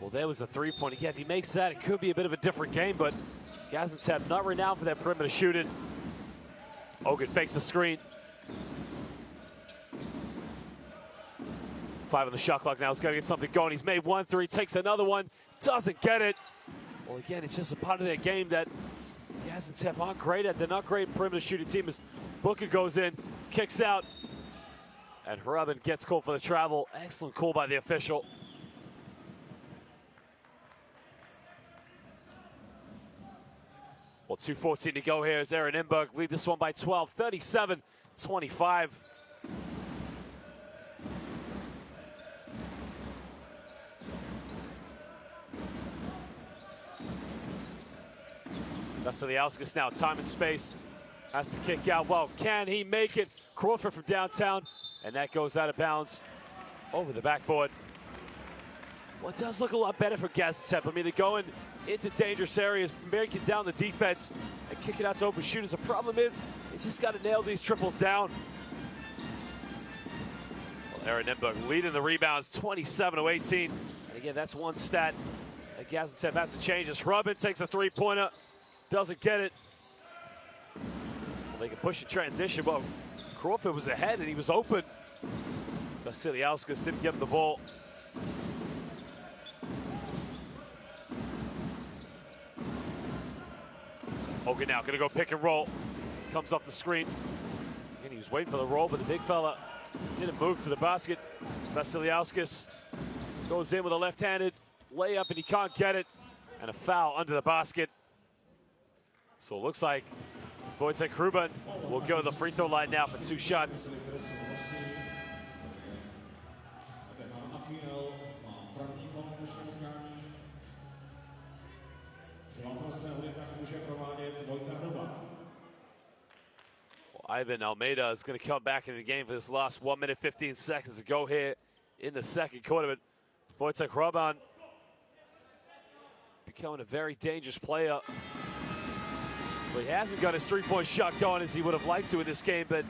Well, there was a 3-pointer. Yeah, if he makes that, it could be a bit of a different game, but Gaziantep not renowned for that perimeter shooting. Ogun fakes the screen. 5 on the shot clock now. He's got to get something going. He's made 1-3, takes another one, doesn't get it. Well, again, it's just a part of their game that Gaziantep aren't great at. They're not great perimeter shooting team as Booker goes in, kicks out, and Hrubin gets called for the travel. Excellent call by the official. Well, 2:14 to go here as ERA Nymburk lead this one by 12, 37-25. Gaziantep now, time and space, has to kick out. Well, can he make it? Crawford from downtown, and that goes out of bounds over the backboard. Well, it does look a lot better for Gaziantep. I mean, they're going into dangerous areas, breaking down the defense and kicking out to open shooters. The problem is, he's just got to nail these triples down. Well, ERA Nymburk leading the rebounds, 27-18. And again, that's one stat that Gaziantep has to change. As Hrubin takes a 3-pointer, doesn't get it. Well, they can push a transition. Well, Crawford was ahead and he was open. Gaziantep didn't give him the ball. Ogun now gonna go pick and roll. Comes off the screen. Again, he was waiting for the roll, but the big fella didn't move to the basket. Gaziantep goes in with a left-handed layup and he can't get it. And a foul under the basket. So it looks like Wojtek Hrubin will go to the free throw line now for 2 shots. Well, Ivan Almeida is going to come back in the game for this last 1 minute, 15 seconds to go here in the second quarter. But Wojtek Hrubin becoming a very dangerous player. Well, he hasn't got his 3-point shot going as he would have liked to in this game, but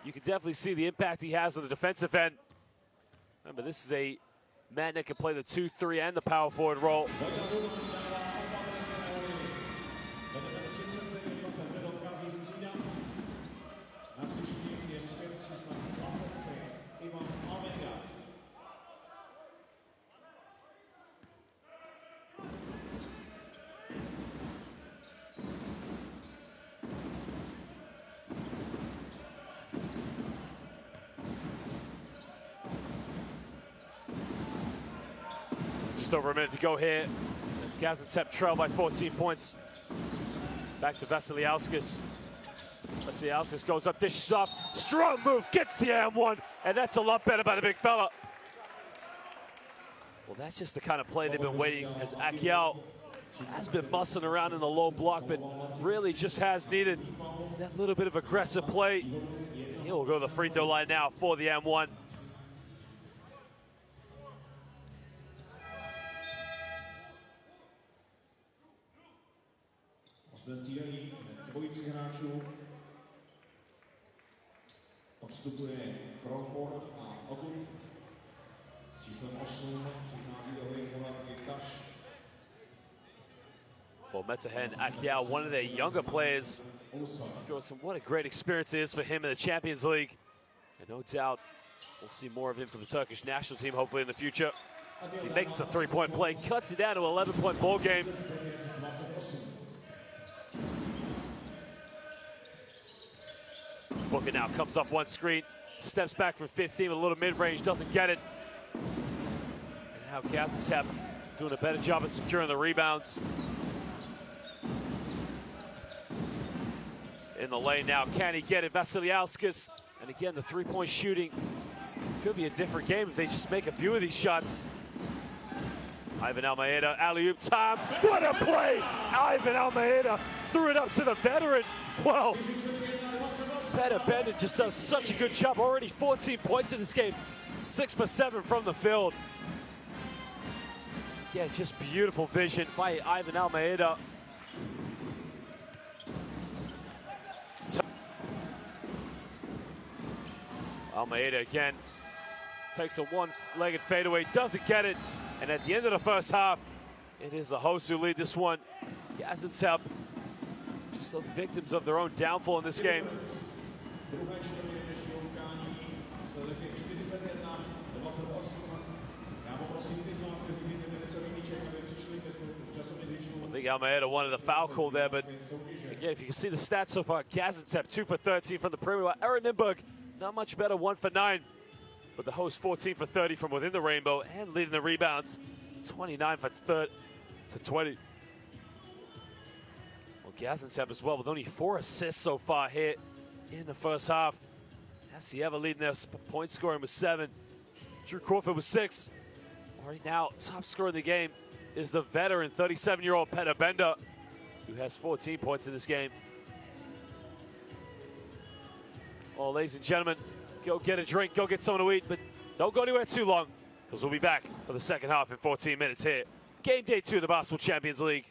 you can definitely see the impact he has on the defensive end. Remember, this is a man that can play the 2, 3, and the power forward role. Just over a minute to go here. As Gaziantep trail by 14 points. Back to Vasilyauskas. Vasilyauskas goes up, dishes off. Strong move, gets the M1. And that's a lot better by the big fella. Well, that's just the kind of play they've been waiting, as Akyal has been muscling around in the low block, but really just has needed that little bit of aggressive play. He'll go to the free throw line now for the M1. Zde střídají dvojici hráčů. Odstupuje Crawford a Ogut. S číslem 8 přichází do hry Gaziantep. Well, Metahen Akyal, one of their younger players. What a great experience it is for him in the Champions League. And no doubt we'll see more of him for the Turkish national team, hopefully in the future. As he makes a three-point play, cuts it down to an 11-point ball game. Booker now comes off one screen, steps back from 15 with a little mid-range, doesn't get it. And now Gaziantep doing a better job of securing the rebounds. In the lane now, can he get it? Vasilyauskas, and again, the three-point shooting could be a different game if they just make a few of these shots. Ivan Almeida, alley-oop time. What a play! Ivan Almeida threw it up to the veteran. Well, Peter Bennett just does such a good job. Already 14 points in this game, 6 for 7 from the field. Yeah, just beautiful vision by Ivan Almeida. Almeida again takes a one-legged fadeaway, doesn't get it. And at the end of the first half, it is the hosts who lead this one. Gaziantep, just the victims of their own downfall in this game. I think Almeida wanted the foul call there, but again, if you can see the stats so far, Gaziantep 2 for 13 from the perimeter, while ERA Nymburk not much better, 1 for 9. But the host 14 for 30 from within the rainbow and leading the rebounds, 29 for 20. Well, Gaziantep as well with only 4 assists so far here in the first half. Gaziantep leading their point scoring with 7. Drew Crawford with 6. Right now, top scorer in the game is the veteran 37-year-old Peter Bender, who has 14 points in this game. Well, ladies and gentlemen, go get a drink, go get something to eat, but don't go anywhere too long, because we'll be back for the second half in 14 minutes here. Game day 2 of the Basketball Champions League.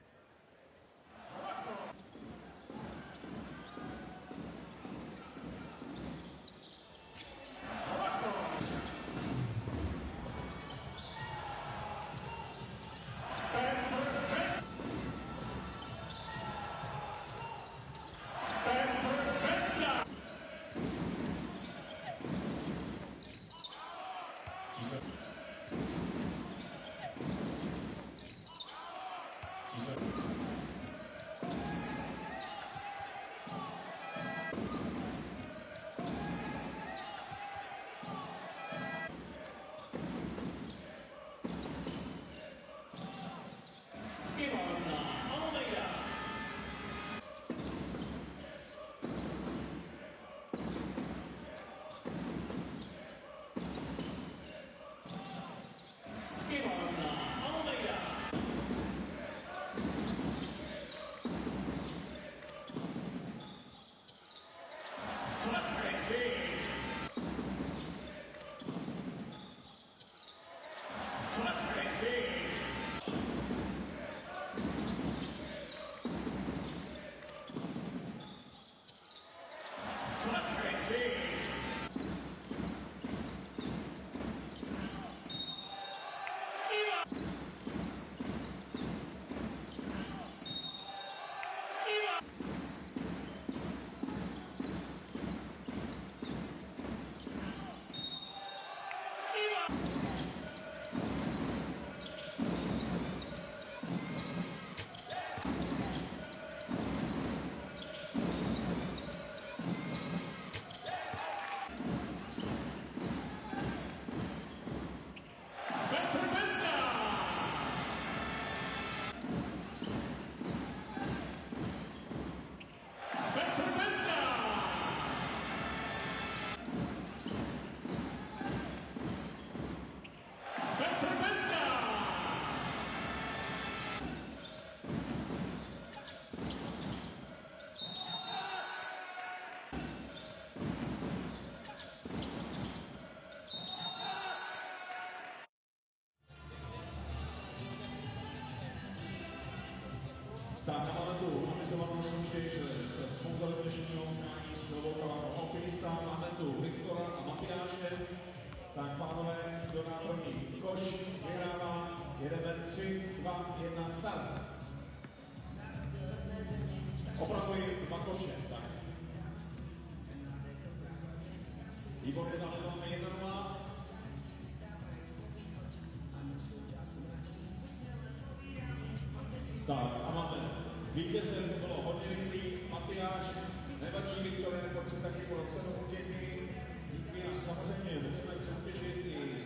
soutěž se sponzorem dnešního utkání z Kloboukova hokejista. Máme tu Viktora a Matyáše. Tak pánové, kdo dá první koš, vyhrává. Jedeme 3, 2, 1, start. Opravuji 2 koše. Tak. Výborně, dále máme 1-0. Tak a máme vítěze, to bylo hodně rychlý, Matyáš, nevadí Viktore, pojď si taky pro cenu utěky. Díky a samozřejmě budeme soutěžit i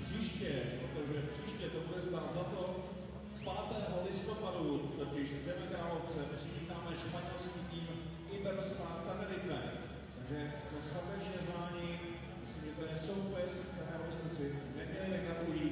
příště, protože příště to bude stát za to. 5. listopadu, totiž v Královce, přivítáme španělský tým Iberstar Tenerife. Takže jsme srdečně zváni, myslím, že to je soupeř, kterého jste si neměli nekapulí.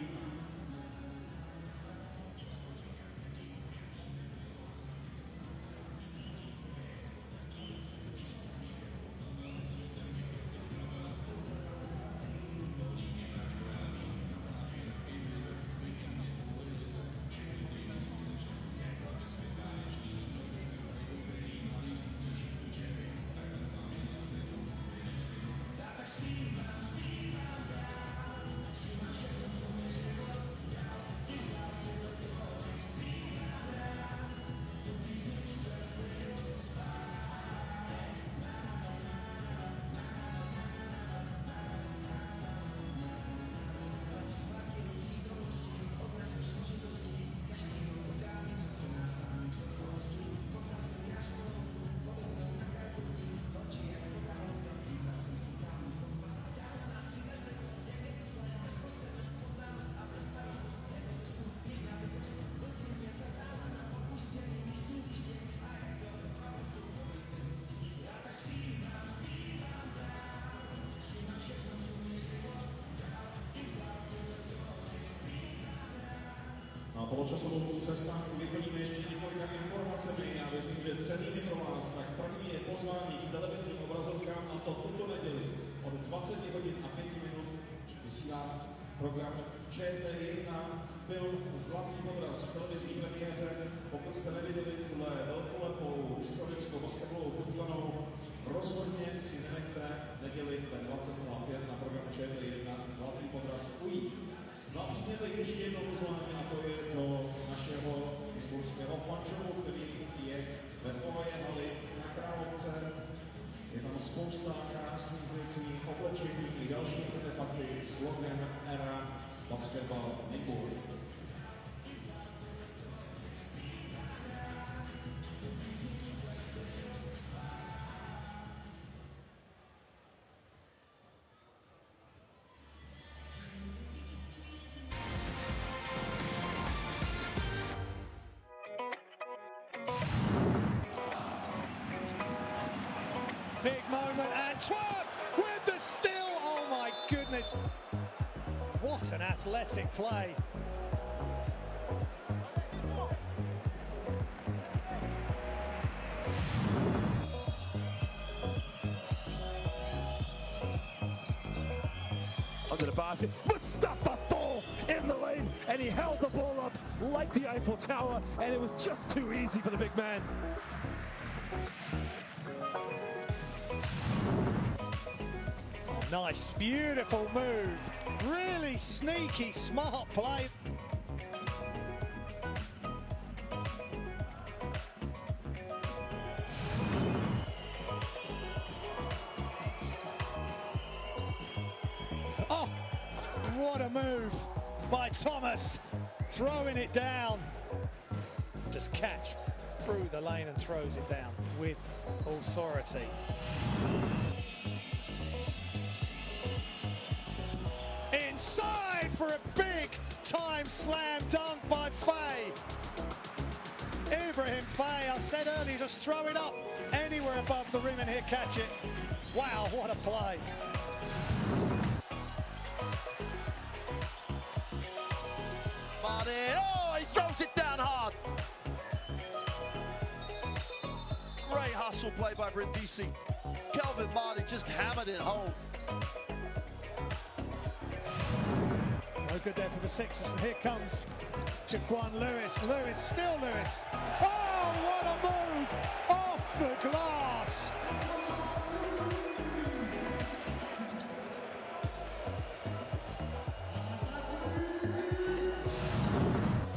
A poločasovou přestávku vyplníme ještě několika informacemi. Já věřím, že cenými pro vás. Tak první je pozvání k televizním obrazovkám, a to tuto neděli od 20 hodin a 5 minut vysílá program ČT1 film Zlatý podraz v televizní premiéře. Pokud jste neviděli tuhle velkolepou historickou basketbalovou fotbalovou, rozhodně si nenechte neděli ve 20:05 na program ČT1 Zlatý podraz ujít. No a přijďte ještě jedno pozvání, a to je do našeho nymburského fančovu, který je ve foje haly na Královce. Je tam spousta krásných věcí, oblečení i další artefakty s logem ERA Basketball Nymburk. Big moment, Antoine with the steal. Oh my goodness. What an athletic play. Under the basket, Mustafa Fall in the lane, and he held the ball up like the Eiffel Tower, and it was just too easy for the big man. Nice, beautiful move. Really sneaky, smart play. Oh, what a move by Thomas. Throwing it down. Just catch through the lane and throws it down with authority. Inside for a big-time slam dunk by Faye. Ibrahim Faye, I said earlier, just throw it up anywhere above the rim and he'll catch it. Wow, what a play. Marty, oh, he throws it down hard. Great hustle play by Brindisi. Kelvin Marty just hammered it home. No good there for the Sixers, and here comes Jaquan Lewis. Lewis, still Lewis. Oh, what a move! Off off the glass.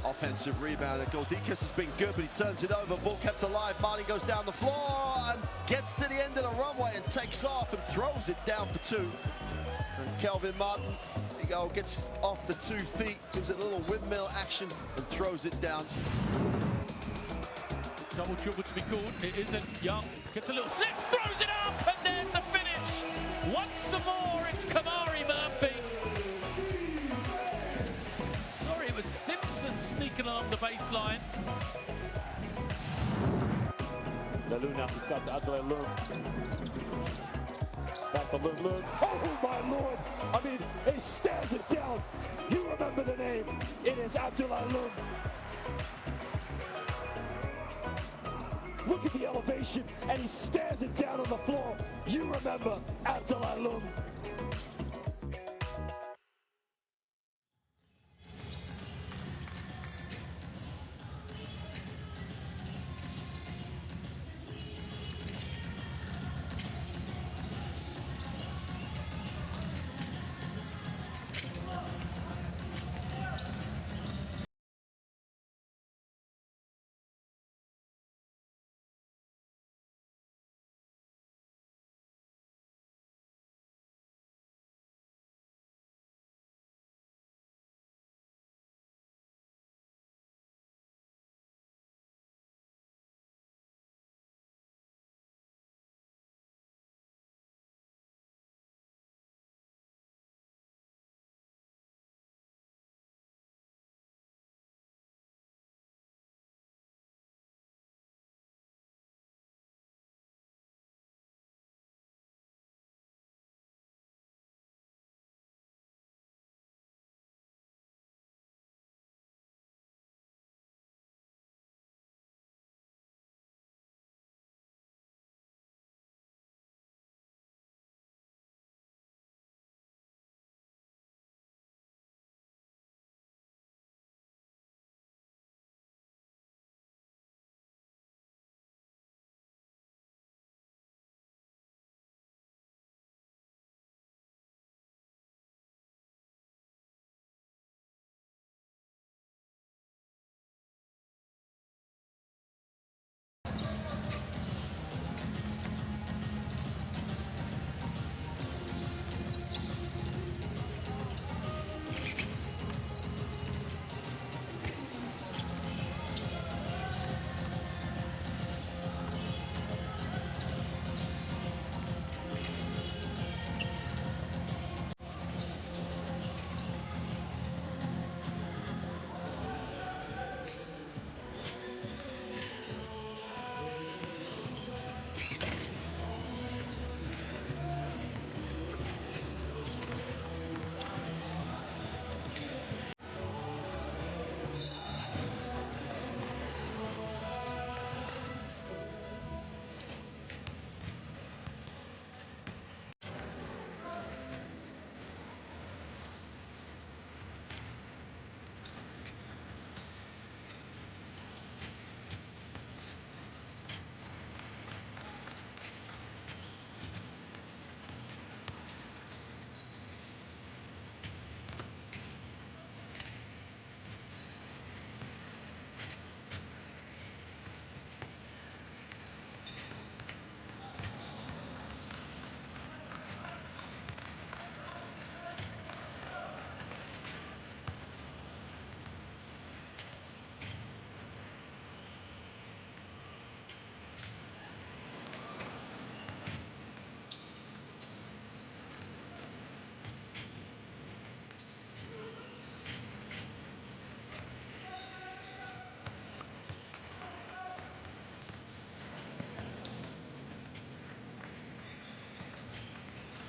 Offensive rebound. Goldikas has been good, but he turns it over. Ball kept alive. Martin goes down the floor and gets to the end of the runway and takes off and throws it down for two. And Kelvin Martin, there you go, gets off the 2 feet, gives it a little windmill action and throws it down. Double dribble to be called. It isn't. Young gets a little slip, throws it up, and then the finish. Once more, it's Kamari Murphy. Sorry, it was Simpson sneaking along the baseline. Luna inside to Adelaide Lund. Back to Lund. Oh my lord! I mean, he stares it down. You remember the name. It is Abdullah Lund. Look at the elevation, and he stares it down on the floor. You remember Abdullah Lund.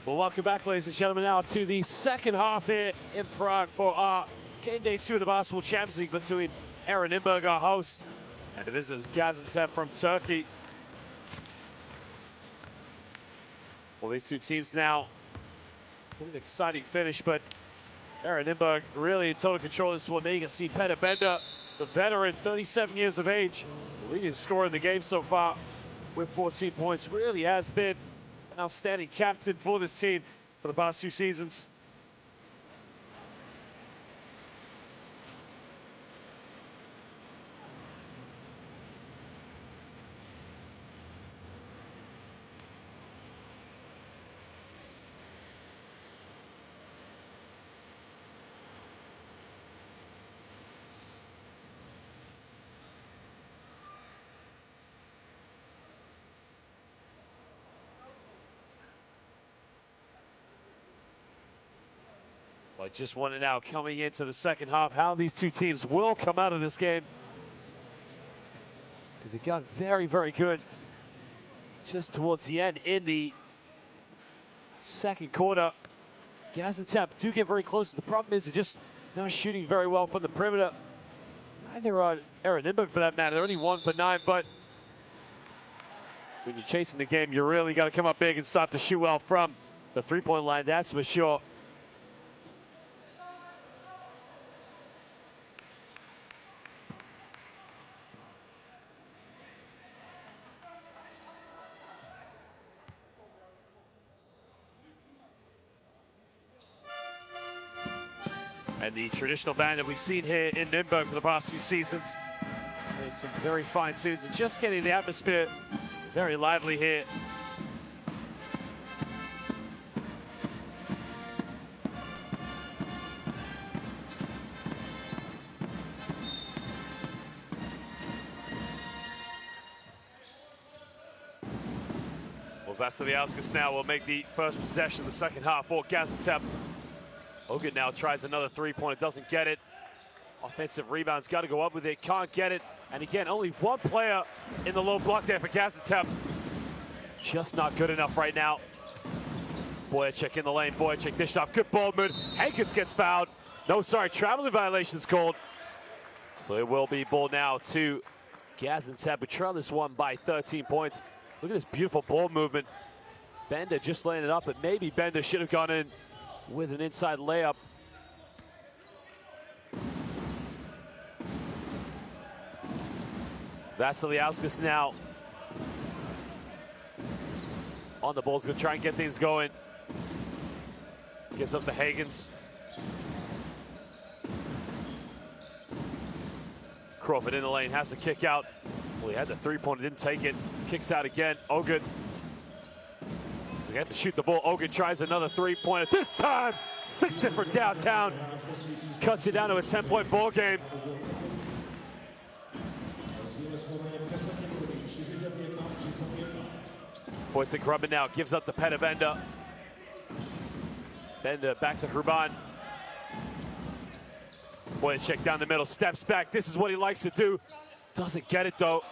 Well, welcome back, ladies and gentlemen, now to the second half here in Prague for our game day 2 of the Basketball Champions League between ERA Nymburk, our host, and the visitors Gaziantep from Turkey. Well, these two teams now, what an exciting finish, but ERA Nymburk really in total control of this one. There you can see Peter Bender, the veteran, 37 years of age, the leading scorer in the game so far. with 14 points. Really has been an outstanding captain for this team for the past 2 seasons. But just wondering now, coming into the second half, how these two teams will come out of this game. Because it got very, very good just towards the end in the second quarter. Gaziantep do get very close. The problem is they're just not shooting very well from the perimeter. Neither on ERA Nymburk for that matter. They're only 1 for 9, but when you're chasing the game, you really got to come up big and start to shoot well from the three-point line, that's for sure. And the traditional band that we've seen here in Nymburk for the past few seasons. There's some very fine tunes and just getting the atmosphere very lively here. Well, Gaziantep now will make the first possession of the second half for Gaziantep. Ogun now tries another three-pointer, doesn't get it. Offensive rebounds, got to go up with it, can't get it. And again, only one player in the low block there for Gaziantep. Just not good enough right now. Boyacek in the lane, Boyacek dished off, good ball move. Hankins gets fouled. No, sorry, traveling violations called. So it will be ball now to Gaziantep. We trail this one by 13 points. Look at this beautiful ball movement. Bender just laying it up, but maybe Bender should have gone in with an inside layup. Gaziantep now on the ball, is going to try and get things going. Gives up to Higgins. Crawford in the lane, has to kick out. Well, he had the three-pointer, didn't take it. Kicks out again. Ogun. We have to shoot the ball. Ogun tries another three-pointer. This time, 6 it for downtown. Cuts it down to a 10-point ball game. Boyacek rubbing now, gives up to Peter Bender. Bender back to Hruban. Boyacek down the middle, steps back. This is what he likes to do. Doesn't get it though.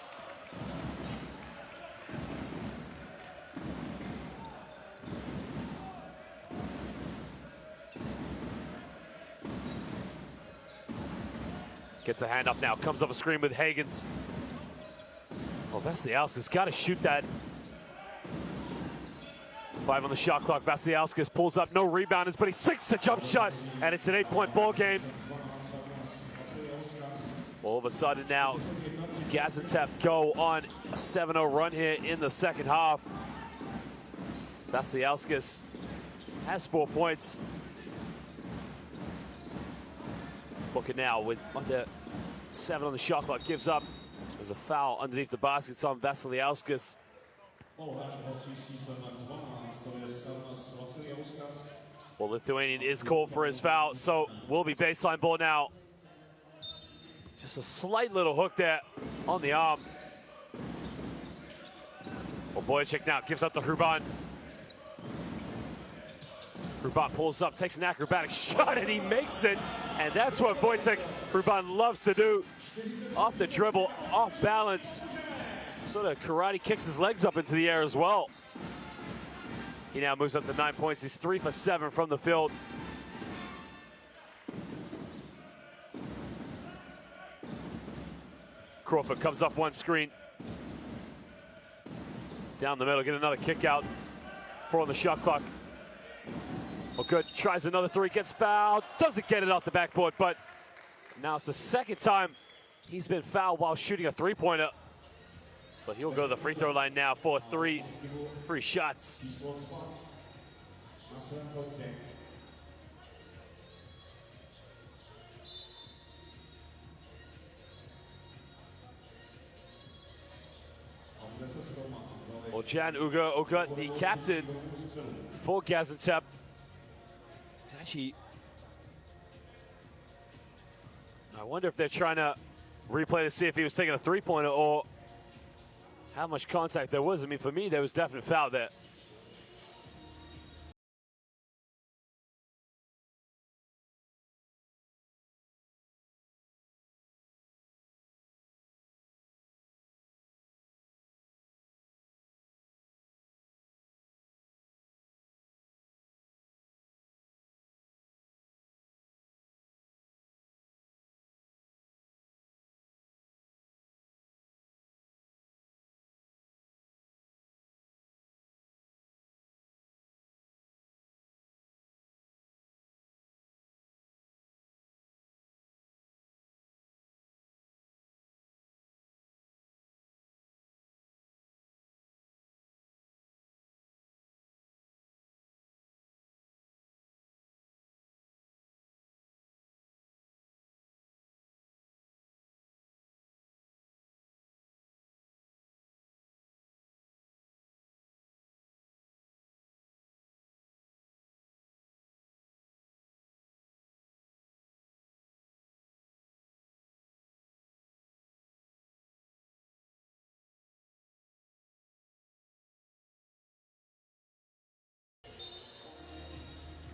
Gets a handoff now, comes off a screen with Higgins. Well, Gaziantep's got to shoot that. 5 on the shot clock. Gaziantep pulls up, no rebounders, but he sinks the jump shot, and it's an 8-point ball game. All of a sudden now, Gaziantep go on a 7-0 run here in the second half. Gaziantep has 4 points. Booker now with under 7 on the shot clock, gives up. There's a foul underneath the basket. It's on Gaziantep. Well, Lithuanian is called for his foul, so will be baseline ball now. Just a slight little hook there on the arm. Well, Boyacek now gives up to Hruban. Hruban pulls up, takes an acrobatic shot, and he makes it. And that's what Boyacek Hruban loves to do. Off the dribble, off balance. Sort of karate kicks his legs up into the air as well. He now moves up to 9 points. He's 3 for 7 from the field. Crawford comes off one screen. Down the middle, get another kick out. 4 on the shot clock. Well, good, tries another 3, gets fouled. Doesn't get it off the backboard, but now it's the second time he's been fouled while shooting a 3-pointer. So he'll go to the free throw line now for 3 free shots. Well, Jan Uga, the captain for Gaziantep, is actually, I wonder if they're trying to replay to see if he was taking a three-pointer or how much contact there was. I mean, for me, there was definite foul there.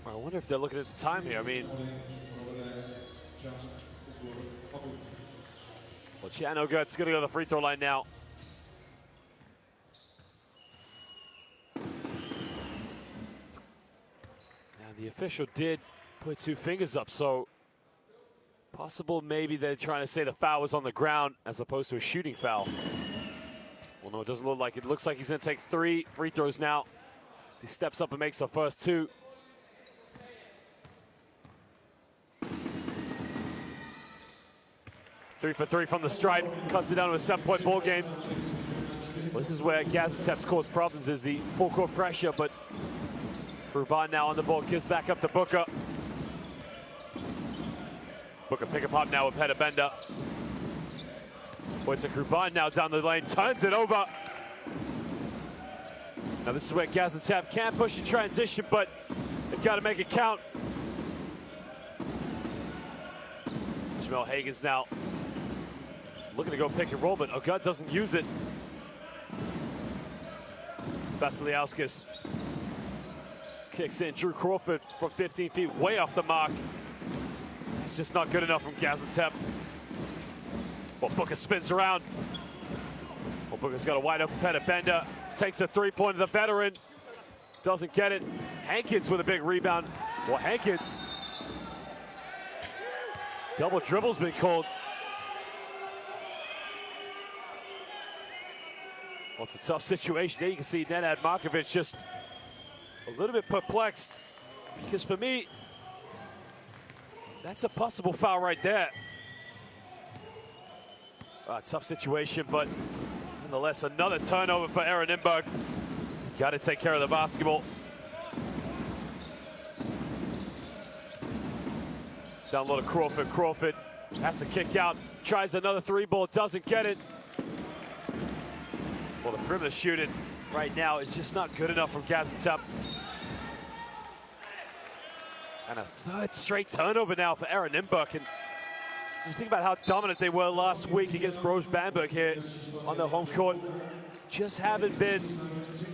I wonder if they're looking at the time here. I mean, well, Jan Ugut's going to go to the free throw line now. Now, the official did put 2 fingers up, so possible maybe they're trying to say the foul was on the ground as opposed to a shooting foul. Well, no, it doesn't look like it. Looks like he's going to take 3 free throws now as he steps up and makes the first 2. Three for 3 from the stripe, cuts it down to a 7-point ball game. Well, this is where Gaziantep's caused problems, is the full court pressure, but Ruban now on the ball, gives back up to Booker. Booker pick and pop now with Petabenda. Points to Ruban now down the lane, turns it over. Now this is where Gaziantep can't push in transition, but they've got to make it count. Jamel Hagens now looking to go pick and roll, but Ugut doesn't use it. Vasiliauskas kicks in. Drew Crawford from 15 feet, way off the mark. It's just not good enough from Gaziantep. Well, Booker spins around. Well, Booker's got a wide open Petabenda. Takes a 3-pointer, the veteran. Doesn't get it. Hankins with a big rebound. Well, Hankins. Double dribble's been called. Well, it's a tough situation. There you can see Nenad Markovic just a little bit perplexed, because for me, that's a possible foul right there. Tough situation, but nonetheless, another turnover for ERA Nymburk. Got to take care of the basketball. Down low to Crawford. Crawford has to kick out. Tries another 3-ball, doesn't get it. Well, the perimeter shooting right now is just not good enough from Gaziantep. And a 3rd straight turnover now for ERA Nymburk. And you think about how dominant they were last week against Brose Bamberg here on their home court. Just haven't been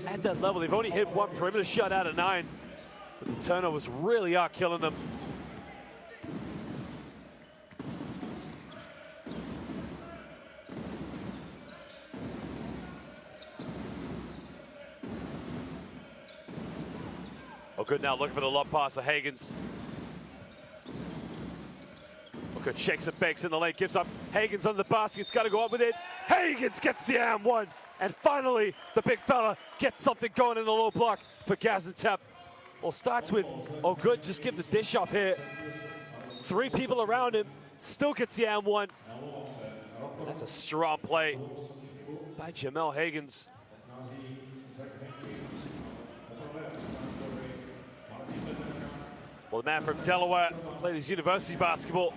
at that level. They've only hit 1 perimeter shot out of 9. But the turnovers really are killing them. Oh, good now, looking for the lob pass of Hagens. Good, shakes and bakes in the lane, gives up. Hagens on the basket, it's got to go up with it. Hagens gets the and 1. And finally, the big fella gets something going in the low block for Gaziantep. Well, starts with, oh good, just give the dish up here. 3 people around him, still gets the and 1. That's a strong play by Jamel Higgins. Well, the man from Delaware played his university basketball.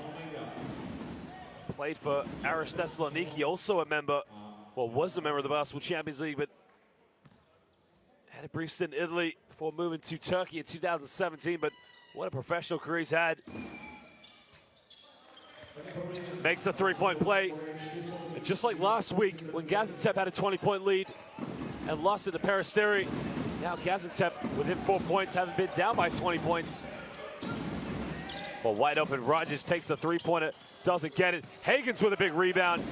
Played for Aris Thessaloniki, also a member, well, was a member of the Basketball Champions League, but had a brief stint in Italy before moving to Turkey in 2017, but what a professional career he's had. Makes a three-point play. And just like last week, when Gaziantep had a 20-point lead and lost to the Peristeri, now Gaziantep, within 4 points, haven't been down by 20 points. Well, wide open, Rogers takes the three-pointer, doesn't get it. Higgins with a big rebound.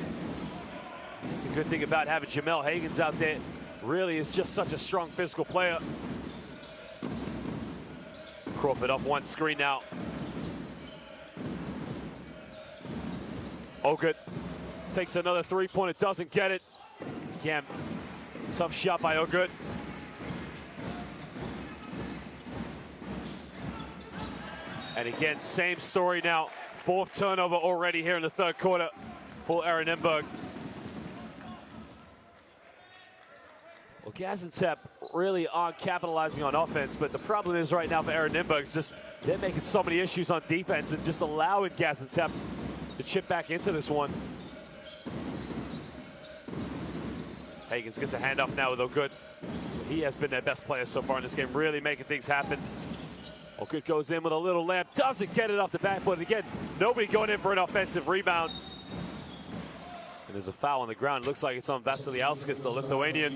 That's a good thing about having Jamel Higgins out there. Really is just such a strong physical player. Crawford up one screen now. Ogut takes another three-pointer, doesn't get it. Again, tough shot by Ogut. And again, same story now. Fourth turnover already here in the third quarter for ERA Nymburk. Well, Gaziantep really aren't capitalizing on offense, but the problem is right now for ERA Nymburk is just they're making so many issues on defense and just allowing Gaziantep to chip back into this one. Higgins gets a handoff now with Ogut. He has been their best player so far in this game, really making things happen. Ogut goes in with a little layup, doesn't get it off the backboard. Again, nobody going in for an offensive rebound. And there's a foul on the ground. It looks like it's on Vasiliauskas, the Lithuanian.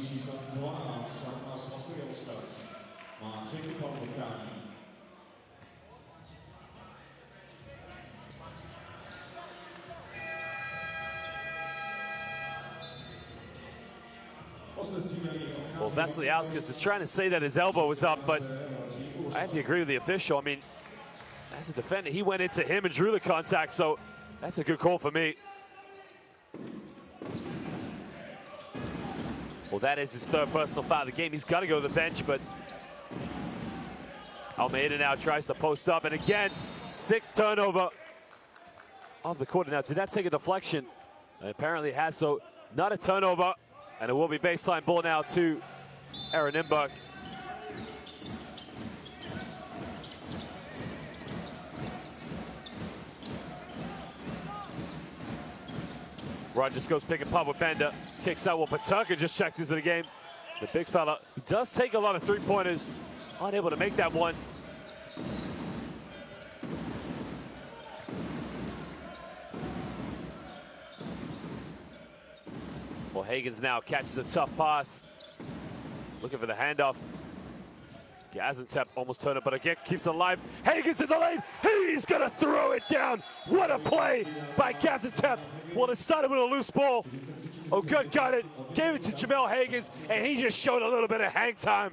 Well, Vasiliauskas is trying to say that his elbow was up, but I have to agree with the official. I mean, as a defender, he went into him and drew the contact, so that's a good call for me. Well, that is his third personal foul of the game. He's got to go to the bench, but Almeida now tries to post up, and again, sixth turnover of the quarter. Now, did that take a deflection? Apparently it has, so not a turnover, and it will be baseline ball now to ERA Nymburk. Rogers goes pick and pop with Bender. Kicks out. Well, Paterka just checked into the game. The big fella who does take a lot of three-pointers. Unable to make that one. Well, Higgins now catches a tough pass. Looking for the handoff. Gaziantep almost turned it, but again keeps it alive. Higgins in the lane. He's going to throw it down. What a play by Gaziantep. Well, it started with a loose ball. Ogut got it, gave it to Jamel Higgins, and he just showed a little bit of hang time.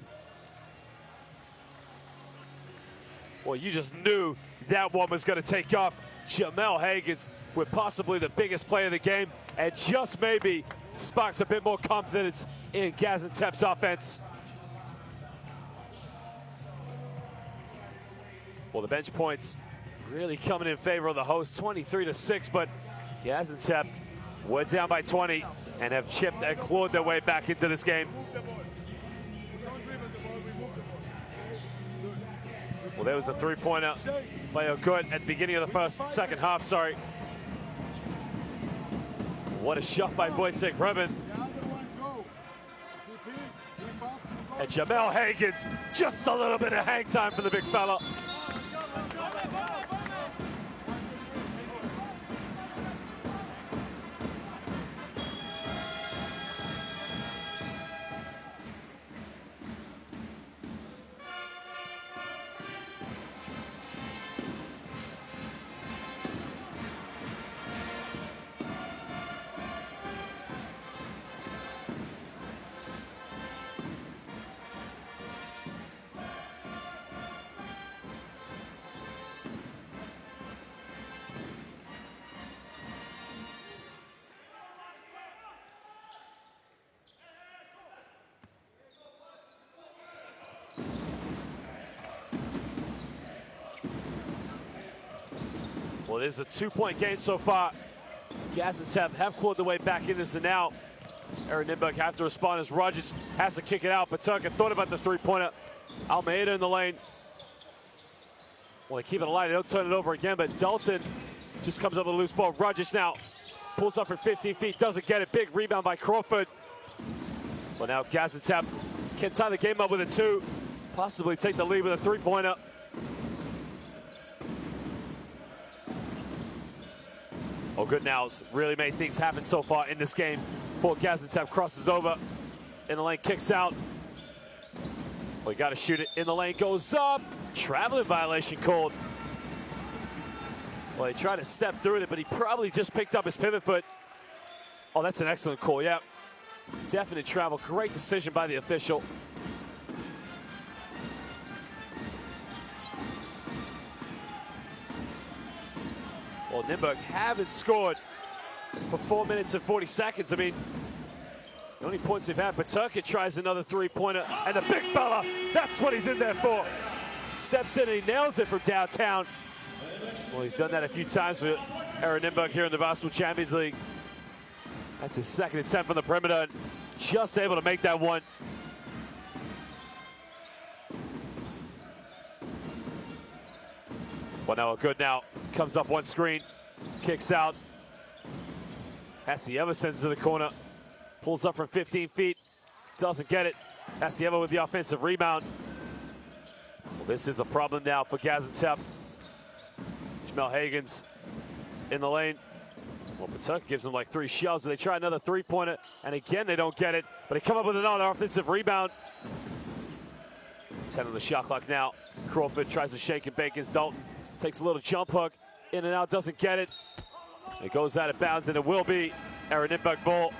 Well, you just knew that one was going to take off. Jamel Higgins with possibly the biggest play of the game, and just maybe sparks a bit more confidence in Gaziantep's offense. Well, the bench points really coming in favor of the hosts, 23-6, but Gaziantep were down by 20 and have chipped and clawed their way back into this game. Well, there was a three-pointer by Ogut at the beginning of the second half, sorry. What a shot by Wojciech Rebin. And Jamel Higgins, just a little bit of hang time for the big fella. Well, this is a two-point game so far. Gaziantep have clawed their way back in this, and now ERA Nymburk have to respond as Rogers has to kick it out. Paterka thought about the three-pointer. Almeida in the lane. Well, they keep it alive. They don't turn it over again, but Dalton just comes up with a loose ball. Rogers now pulls up from 15 feet, doesn't get it. Big rebound by Crawford. But now Gaziantep can tie the game up with a 2, possibly take the lead with a three-pointer. Oh, good now. Really made things happen so far in this game. Before Gaziantep crosses over in the lane, kicks out. Well, you got to shoot it in the lane, goes up. Traveling violation called. Well, he tried to step through it, but he probably just picked up his pivot foot. Oh, that's an excellent call, yeah. Definite travel, great decision by the official. Well, Nymburk haven't scored for 4 minutes and 40 seconds. I mean, the only points they've had, Paterka tries another three-pointer, and the big fella, that's what he's in there for. Steps in and he nails it from downtown. Well, he's done that a few times with ERA Nymburk here in the Basketball Champions League. That's his second attempt from the perimeter, and just able to make that one. Well, now good now. Comes up one screen, kicks out. Gaziantep sends it to the corner. Pulls up from 15 feet, doesn't get it. Gaziantep with the offensive rebound. Well, this is a problem now for Gaziantep. Jamel Hagens in the lane. Well, Paterka gives them like 3 shoves, but they try another three-pointer, and again they don't get it. But they come up with another offensive rebound. 10 on the shot clock now. Crawford tries to shake and bake as Dalton takes a little jump hook, in and out, doesn't get it. It goes out of bounds, and it will be ERA Nymburk ball.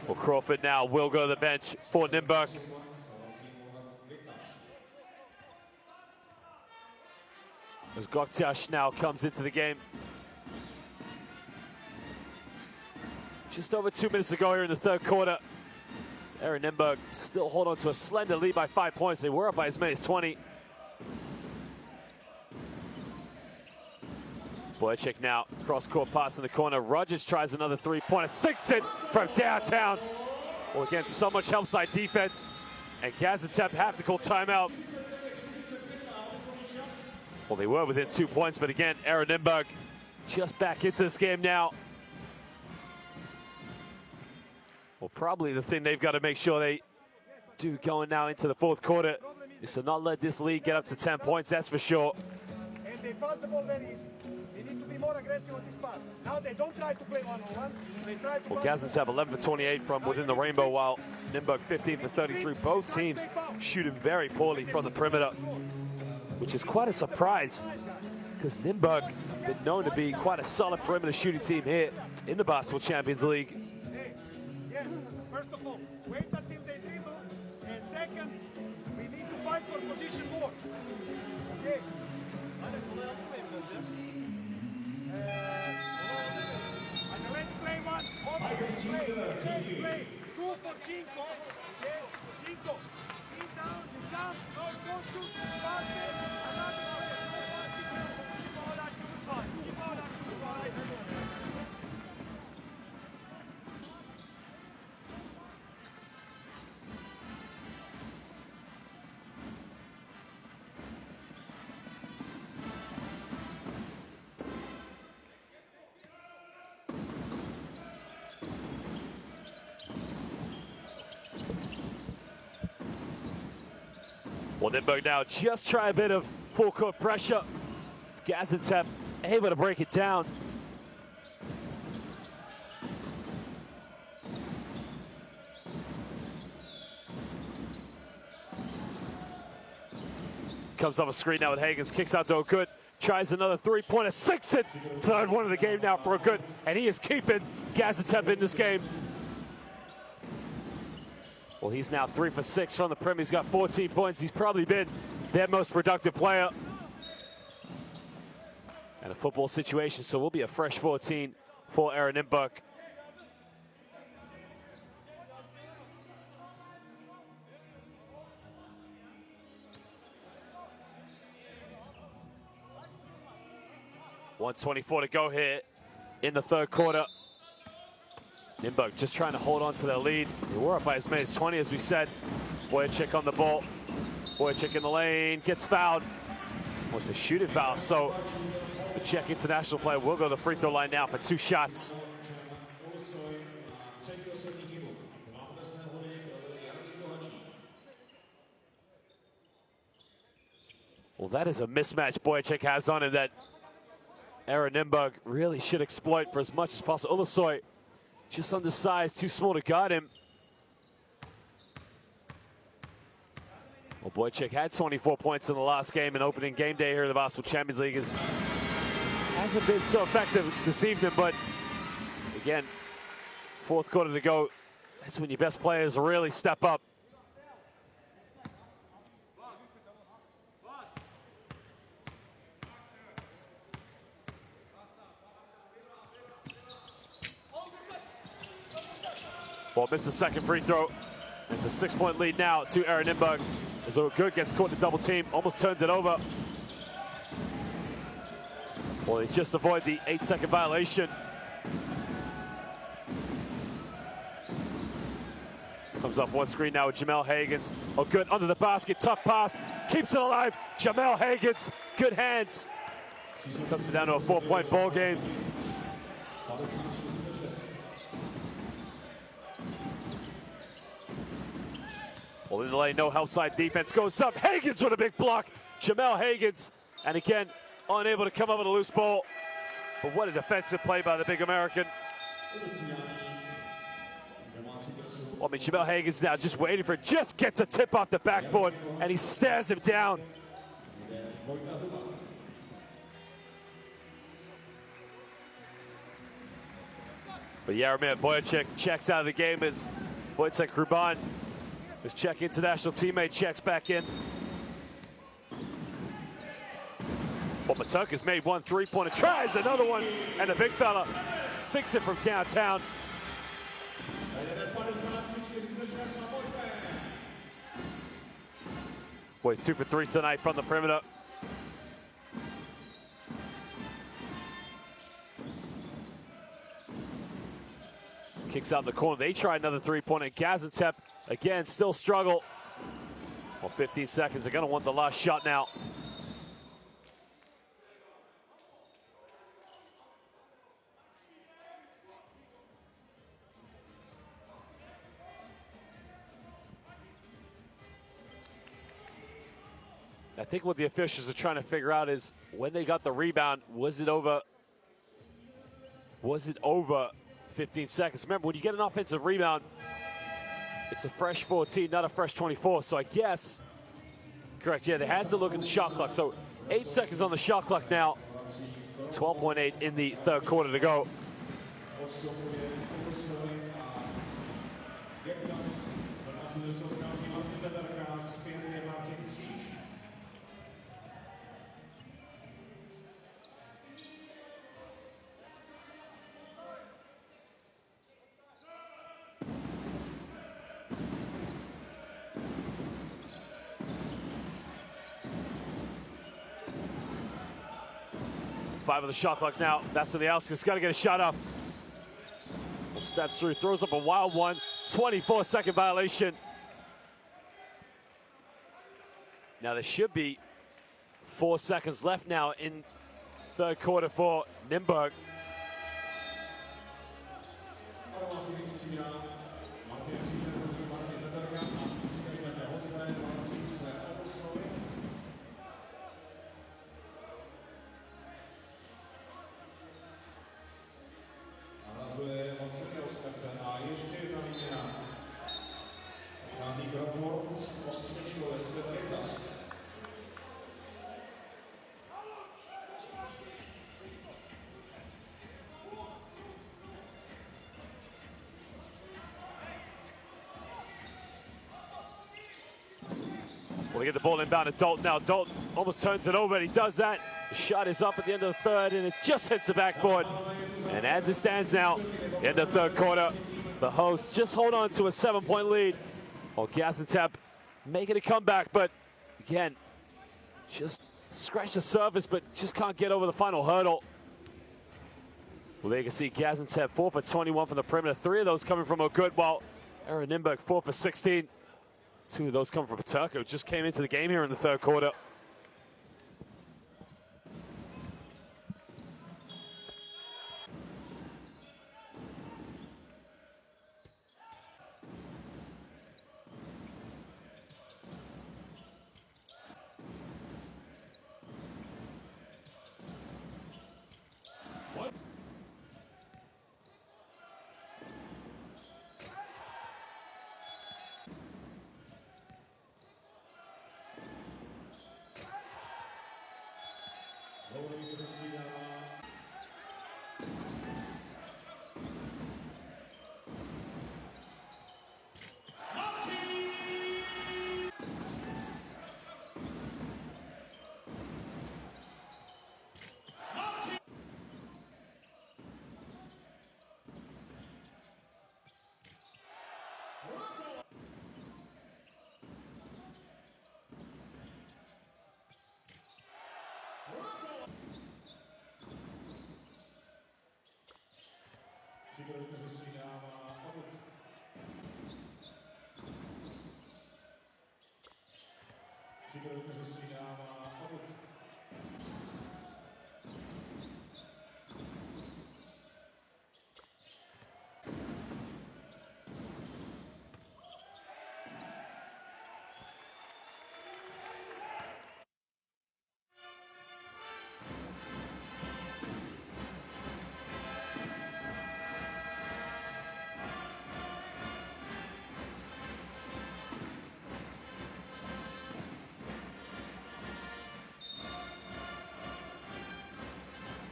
Well, Crawford now will go to the bench for Nymburk. As Goktiash now comes into the game. Just over 2 minutes to go here in the third quarter. ERA Nymburk still hold on to a slender lead by 5 points. They were up by as many as 20. Boychik now, cross-court pass in the corner. Rogers tries another three-pointer, sinks it from downtown. Well, again, so much help side defense. And Gaziantep have to call timeout. Well, they were within 2 points, but again, ERA Nymburk just back into this game now. Well, probably the thing they've got to make sure they do going now into the fourth quarter is to not let this lead get up to 10 points, that's for sure. And they pass the ball very easy. They need to be more aggressive on this part. Now they don't try to play one-on-one. They try to. Well, Gaziantep 11 for 28 from within the rainbow, while Nymburk 15 for 33. Both teams shooting very poorly from the perimeter, which is quite a surprise because Nymburk been known to be quite a solid perimeter shooting team here in the Basketball Champions League. Hey, yes, first of all, wait until they dribble. And second, we need to fight for position more. Okay. And let's play one. Also, play 2 for Cinco. Okay, Cinco. Pin down, you jump, go shoot, basket, another player. Keep all that, keep all that. Well, Nymburk now just try a bit of full court pressure. It's Gaziantep able to break it down. Comes off a screen now with Hagens, kicks out to O'Good, tries another three-pointer, sinks it. Third one of the game now for O'Good, and he is keeping Gaziantep in this game. Well, he's now 3 for 6 from the perimeter. He's got 14 points. He's probably been their most productive player. And a football situation, so we'll be a fresh 14 for ERA Nymburk. .124 to go here in the third quarter. It's Nymburk just trying to hold on to their lead. They were up by as many as 20, as we said. Boyacek on the ball. Boyacek in the lane, gets fouled. Well, it's a shooting foul, so the Czech international player will go to the free throw line now for 2 shots. Well, that is a mismatch Boyacek has on him that ERA Nymburk really should exploit for as much as possible. Ulusoy just undersized, too small to guard him. Well, Boyacek had 24 points in the last game and opening game day here in the Basketball Champions League. Hasn't been so effective this evening, but again, fourth quarter to go. That's when your best players really step up. Well, missed the second free throw. It's a 6-point lead now to ERA Nymburk. As Good gets caught in a double team, almost turns it over. Well, they just avoid the 8-second violation. Comes off one screen now with Jamel Hagans. Oh, Good under the basket, tough pass, keeps it alive. Jamel Hagans, good hands. Cuts it down to a 4-point ball game. Well, in the lane, no help side defense, goes up. Hagans with a big block. Jamel Hagans, and again, unable to come up with a loose ball. But what a defensive play by the big American. Well, I mean, Jamel Hagans now just waiting for it, just gets a tip off the backboard, and he stares him down. But Jaromir Boyacek checks out of the game as Wojciech Hruban, his Czech international teammate, checks back in. Well, Matuk has made one three-pointer, tries another one, and the big fella sinks it from downtown. Boy, he's 2 for 3 tonight from the perimeter. Kicks out in the corner. They try another three-pointer. Gaziantep, again, still struggle. Well, 15 seconds. They're going to want the last shot now. I think what the officials are trying to figure out is when they got the rebound, was it over 15 seconds? Remember, when you get an offensive rebound, it's a fresh 14, not a fresh 24. So I guess, correct, yeah, they had to look at the shot clock. So 8 seconds on the shot clock now. 12.8 in the third quarter to go. Five of the shot clock now. That's to the Alskis. Got to get a shot off. Steps through, throws up a wild one. 24-second violation. Now there should be 4 seconds left now in third quarter for Nymburk. Well, they get the ball inbound to Dalton now. Dalton almost turns it over, and he does that. The shot is up at the end of the third, and it just hits the backboard. And as it stands now, end of third quarter, the hosts just hold on to a 7-point lead. While Gaziantep making a comeback, but again, just scratch the surface, but just can't get over the final hurdle. Well, there you can see Gaziantep 4 for 21 from the perimeter. 3 of those coming from O'Good, while ERA Nymburk 4 for 16. 2 of those come from Paterka, who just came into the game here in the third quarter.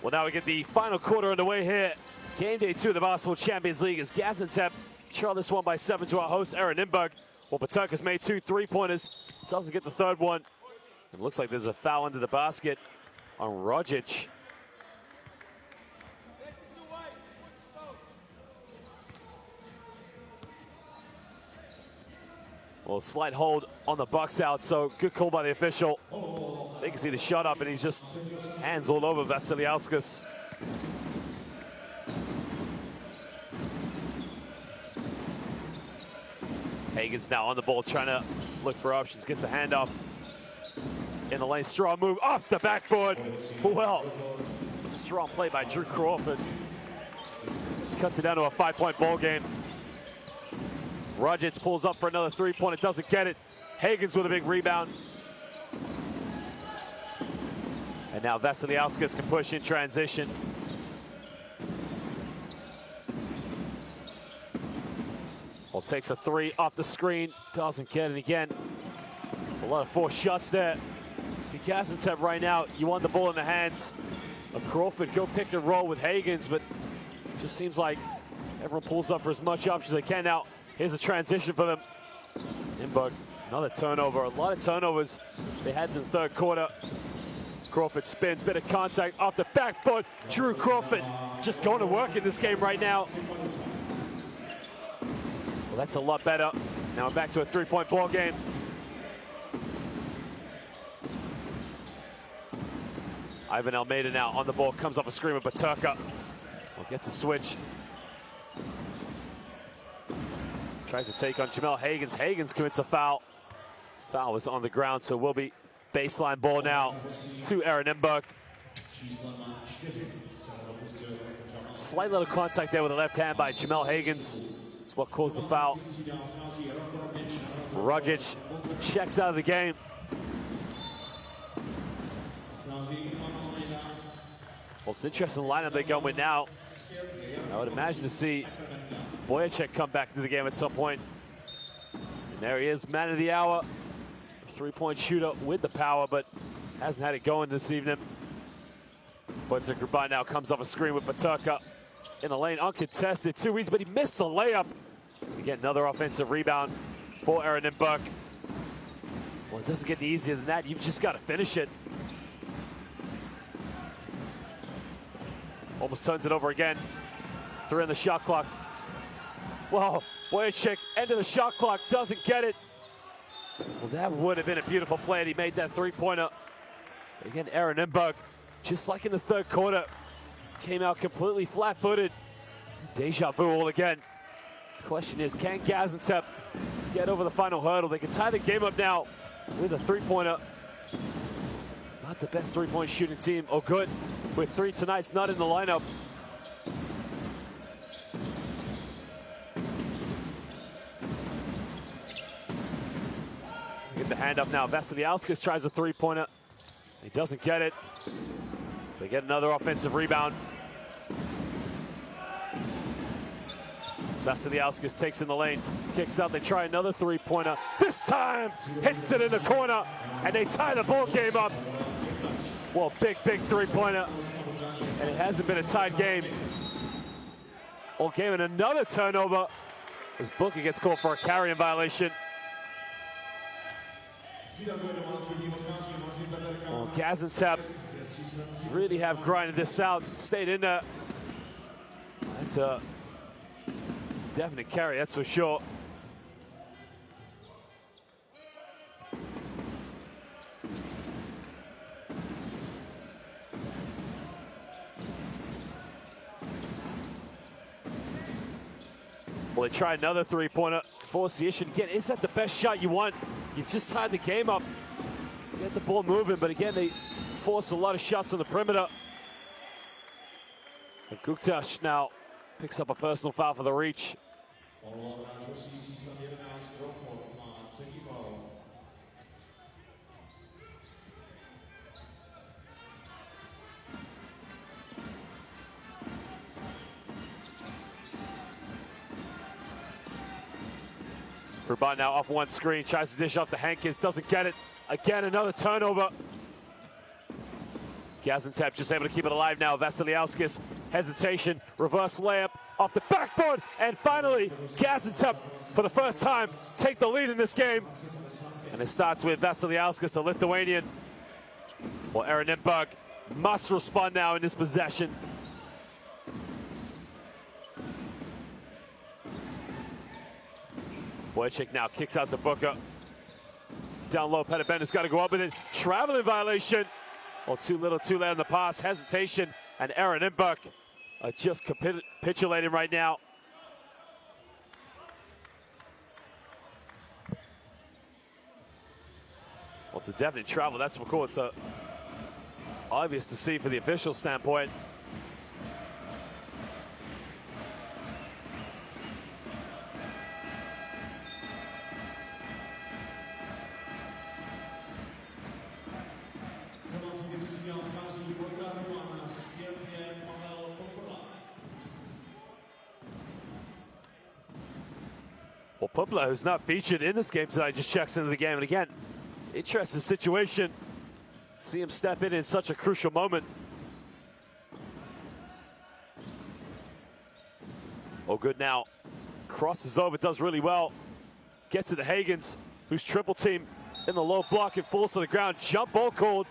Well, now we get the final quarter underway here. Game day 2 of the Basketball Champions League as Gaziantep trail this one by 7 to our host, ERA Nymburk. Well, Paterka's made 2 3-pointers. Doesn't get the third one. It looks like there's a foul under the basket on Rogic. Well, slight hold on the Bucks out, so good call by the official. They can see the shot up, and he's just hands all over Vasiliauskas. Hagen's now on the ball, trying to look for options, gets a handoff in the lane. Strong move off the backboard. Well, strong play by Drew Crawford. Cuts it down to a 5-point ball game. Rogic pulls up for another 3-pointer, doesn't get it. Hagens with a big rebound. And now Vasiliauskas can push in transition. Well, takes a 3 off the screen, doesn't get it again. A lot of forced shots there. If you're Gaziantep right now, you want the ball in the hands of Crawford. Go pick and roll with Hagens, but it just seems like everyone pulls up for as much options as they can. Now, here's a transition for them. Nymburk, another turnover. A lot of turnovers they had in the third quarter. Crawford spins, bit of contact off the backboard. Drew Crawford just going to work in this game right now. Well, that's a lot better. Now we're back to a 3-point ball game. Ivan Almeida now on the ball, comes off a screen with Paterka. Well, gets a switch. Tries to take on Jamel Hagens. Hagens commits a foul. Foul was on the ground, so will be baseline ball now to ERA Nymburk. Slight little contact there with the left hand by Jamel Hagens. That's what caused the foul. Rogic checks out of the game. Well, it's an interesting lineup they go with now. I would imagine to see Boyacek come back to the game at some point. And there he is, man of the hour. 3-point shooter with the power, but hasn't had it going this evening. Boyacek now comes off a screen with Paterka in the lane, uncontested, 2 easy, but he missed the layup. We get another offensive rebound for ERA Nymburk. Well, it doesn't get any easier than that. You've just got to finish it. Almost turns it over again. 3 on the shot clock. Well, Wojciech, end of the shot clock, doesn't get it. Well, that would have been a beautiful play, and he made that three-pointer. Again, ERA Nymburk, just like in the third quarter, came out completely flat-footed. Deja vu all again. Question is, can Gaziantep get over the final hurdle? They can tie the game up now with a three-pointer. Not the best three-point shooting team. Oh, good. With 3 tonight's not in the lineup. Get the hand up now. Gaziantep tries a three-pointer. He doesn't get it. They get another offensive rebound. Gaziantep takes in the lane, kicks out. They try another three-pointer. This time, hits it in the corner, and they tie the ball game up. Well, big three-pointer, and it hasn't been a tied game all game. And another turnover as Booker gets called for a carrying violation. Well, Gaziantep really have grinded this out, stayed in there. That's a definite carry, that's for sure. Well, they try another three-pointer, force the issue. Again, is that the best shot you want? You've just tied the game up. Get the ball moving, but again, they force a lot of shots on the perimeter. And Guktash now picks up a personal foul for the reach. Ruban now off one screen, tries to dish off to Hankins, doesn't get it. Again, another turnover. Gaziantep just able to keep it alive now. Gaziantep, hesitation, reverse layup off the backboard, and finally, Gaziantep, for the first time, take the lead in this game. And it starts with Gaziantep, the Lithuanian. Well, ERA Nymburk must respond now in this possession. Wojciech now kicks out the Booker. Down low, Pettibender's got to go up with it. Traveling violation. Well, too little, too late on the pass. Hesitation, and ERA Nymburk are just capitulating right now. Well, it's a definite travel, that's for cool. It's obvious to see for the official standpoint. Well, Pupla, who's not featured in this game tonight, just checks into the game. And again, interesting situation. See him step in such a crucial moment. Oh, good now. Crosses over, does really well. Gets it to Higgins, who's triple team in the low block and falls to the ground. Jump ball called.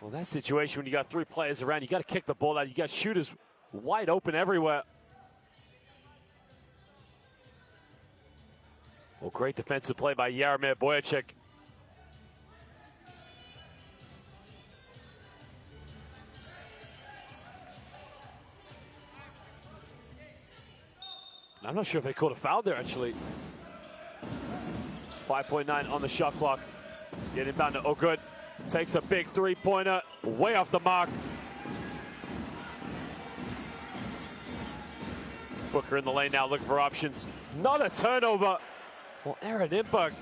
Well, that situation when you got 3 players around, you got to kick the ball out. You got shooters wide open everywhere. Well, great defensive play by Jaromir Wojciech. I'm not sure if they called a foul there, actually. 5.9 on the shot clock. Get inbound to Good. Takes a big three-pointer, way off the mark. Booker in the lane now, looking for options. Not a turnover. Well, ERA Nymburk,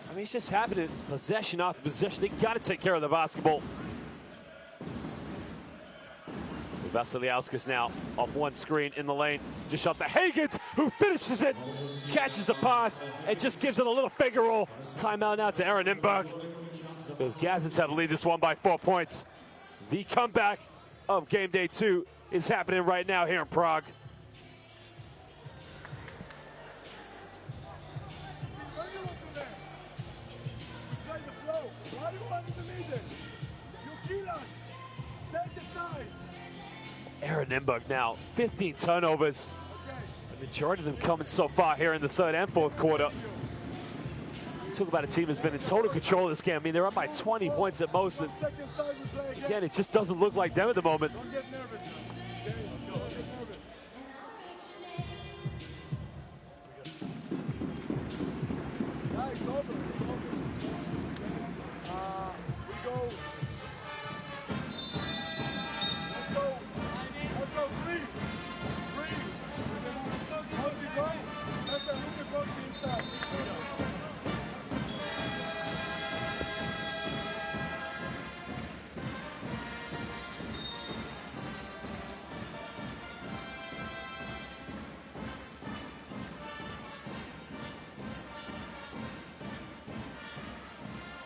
I mean, it's just happening possession after possession. They got to take care of the basketball. Gaziantep now off one screen in the lane. Just shot to Higgins, who finishes it, catches the pass, and just gives it a little finger roll. Timeout now to ERA Nymburk, because Gaziantep lead this one by 4 points. The comeback of game day 2 is happening right now here in Prague. ERA Nymburk now, 15 turnovers. The majority of them coming so far here in the third and fourth quarter. Talk about a team that's been in total control of this game. I mean, they're up by 20 points at most. And again, it just doesn't look like them at the moment.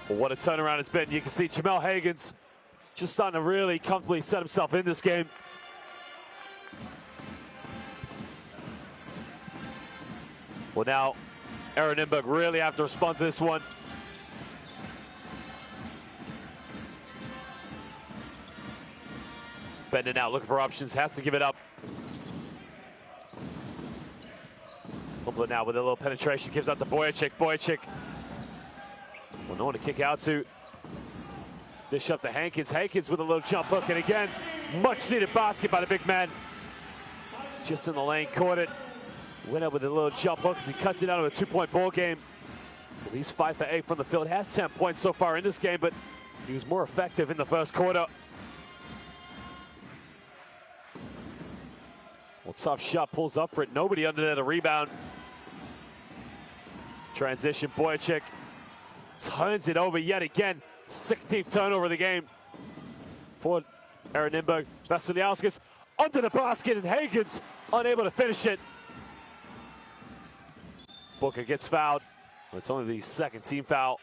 Well, what a turnaround it's been. You can see Jamel Hagens just starting to really comfortably set himself in this game. Well, now ERA Nymburk really have to respond to this one. Bending out, looking for options, has to give it up. Pumple now with a little penetration, gives out to Boyacek. Boyacek, well, no one to kick out to. Dish up to Hankins. Hankins with a little jump hook, and again, much needed basket by the big man. Just in the lane, caught it. Went up with a little jump hook as he cuts it out of a 2-point ball game. Well, he's 5 for 8 from the field. Has 10 points so far in this game, but he was more effective in the first quarter. Well, tough shot, pulls up for it. Nobody under there to rebound. Transition, Boyacek turns it over yet again. 16th turnover of the game for ERA Nymburk. Vassiliauskas under the basket, and Hagens unable to finish it. Booker gets fouled. It's only the second team foul.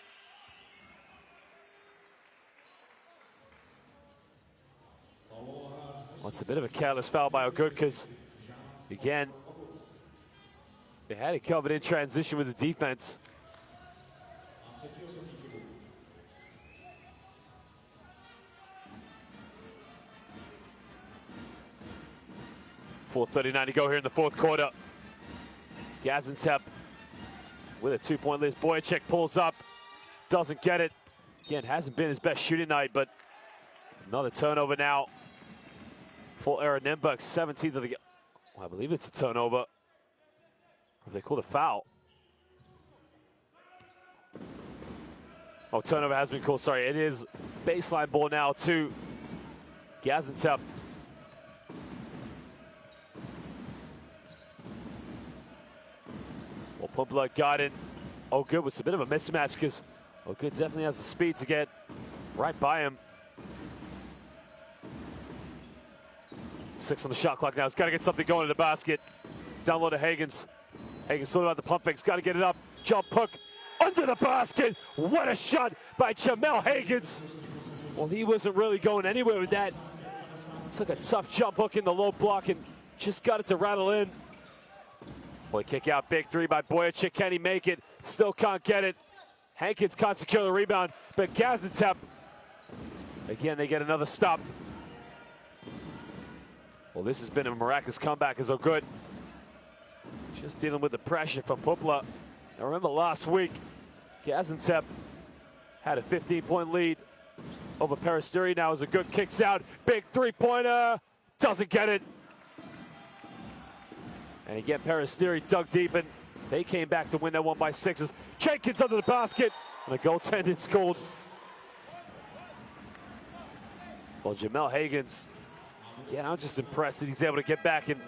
Well, it's a bit of a careless foul by O'Good because, again, they had it covered in transition with the defense. .439 to go here in the fourth quarter. Gaziantep with a 2-point lead. Boyacek pulls up, doesn't get it. Again, hasn't been his best shooting night, but another turnover now for ERA Nymburk. 17th of the game. Well, I believe it's a turnover. Or if they called a foul. Oh, turnover has been called. Sorry, it is baseline ball now to Gaziantep. Well, Pumpla got it. O'Good was a bit of a mismatch because O'Good definitely has the speed to get right by him. 6 on the shot clock now. He's got to get something going in the basket. Down low to Hagens. Hagens still about the pump fakes. Got to get it up. Jump hook under the basket. What a shot by Jamel Hagens. Well, he wasn't really going anywhere with that. Took a tough jump hook in the low block and just got it to rattle in. Boy, kick out, big three by Boyacek. Can he make it? Still can't get it. Hankins can't secure the rebound, but Gaziantep, again, they get another stop. Well, this has been a miraculous comeback as O'Good just dealing with the pressure from Pumpla. Now remember last week, Gaziantep had a 15-point lead over Peristeri. Now as O'Good kicks out, big three-pointer, doesn't get it. And again, Peristeri dug deep, and they came back to win that one by 6. Jenkins under the basket, and a goaltending's called. Well, Jamel Hagens, again, I'm just impressed that he's able to get back and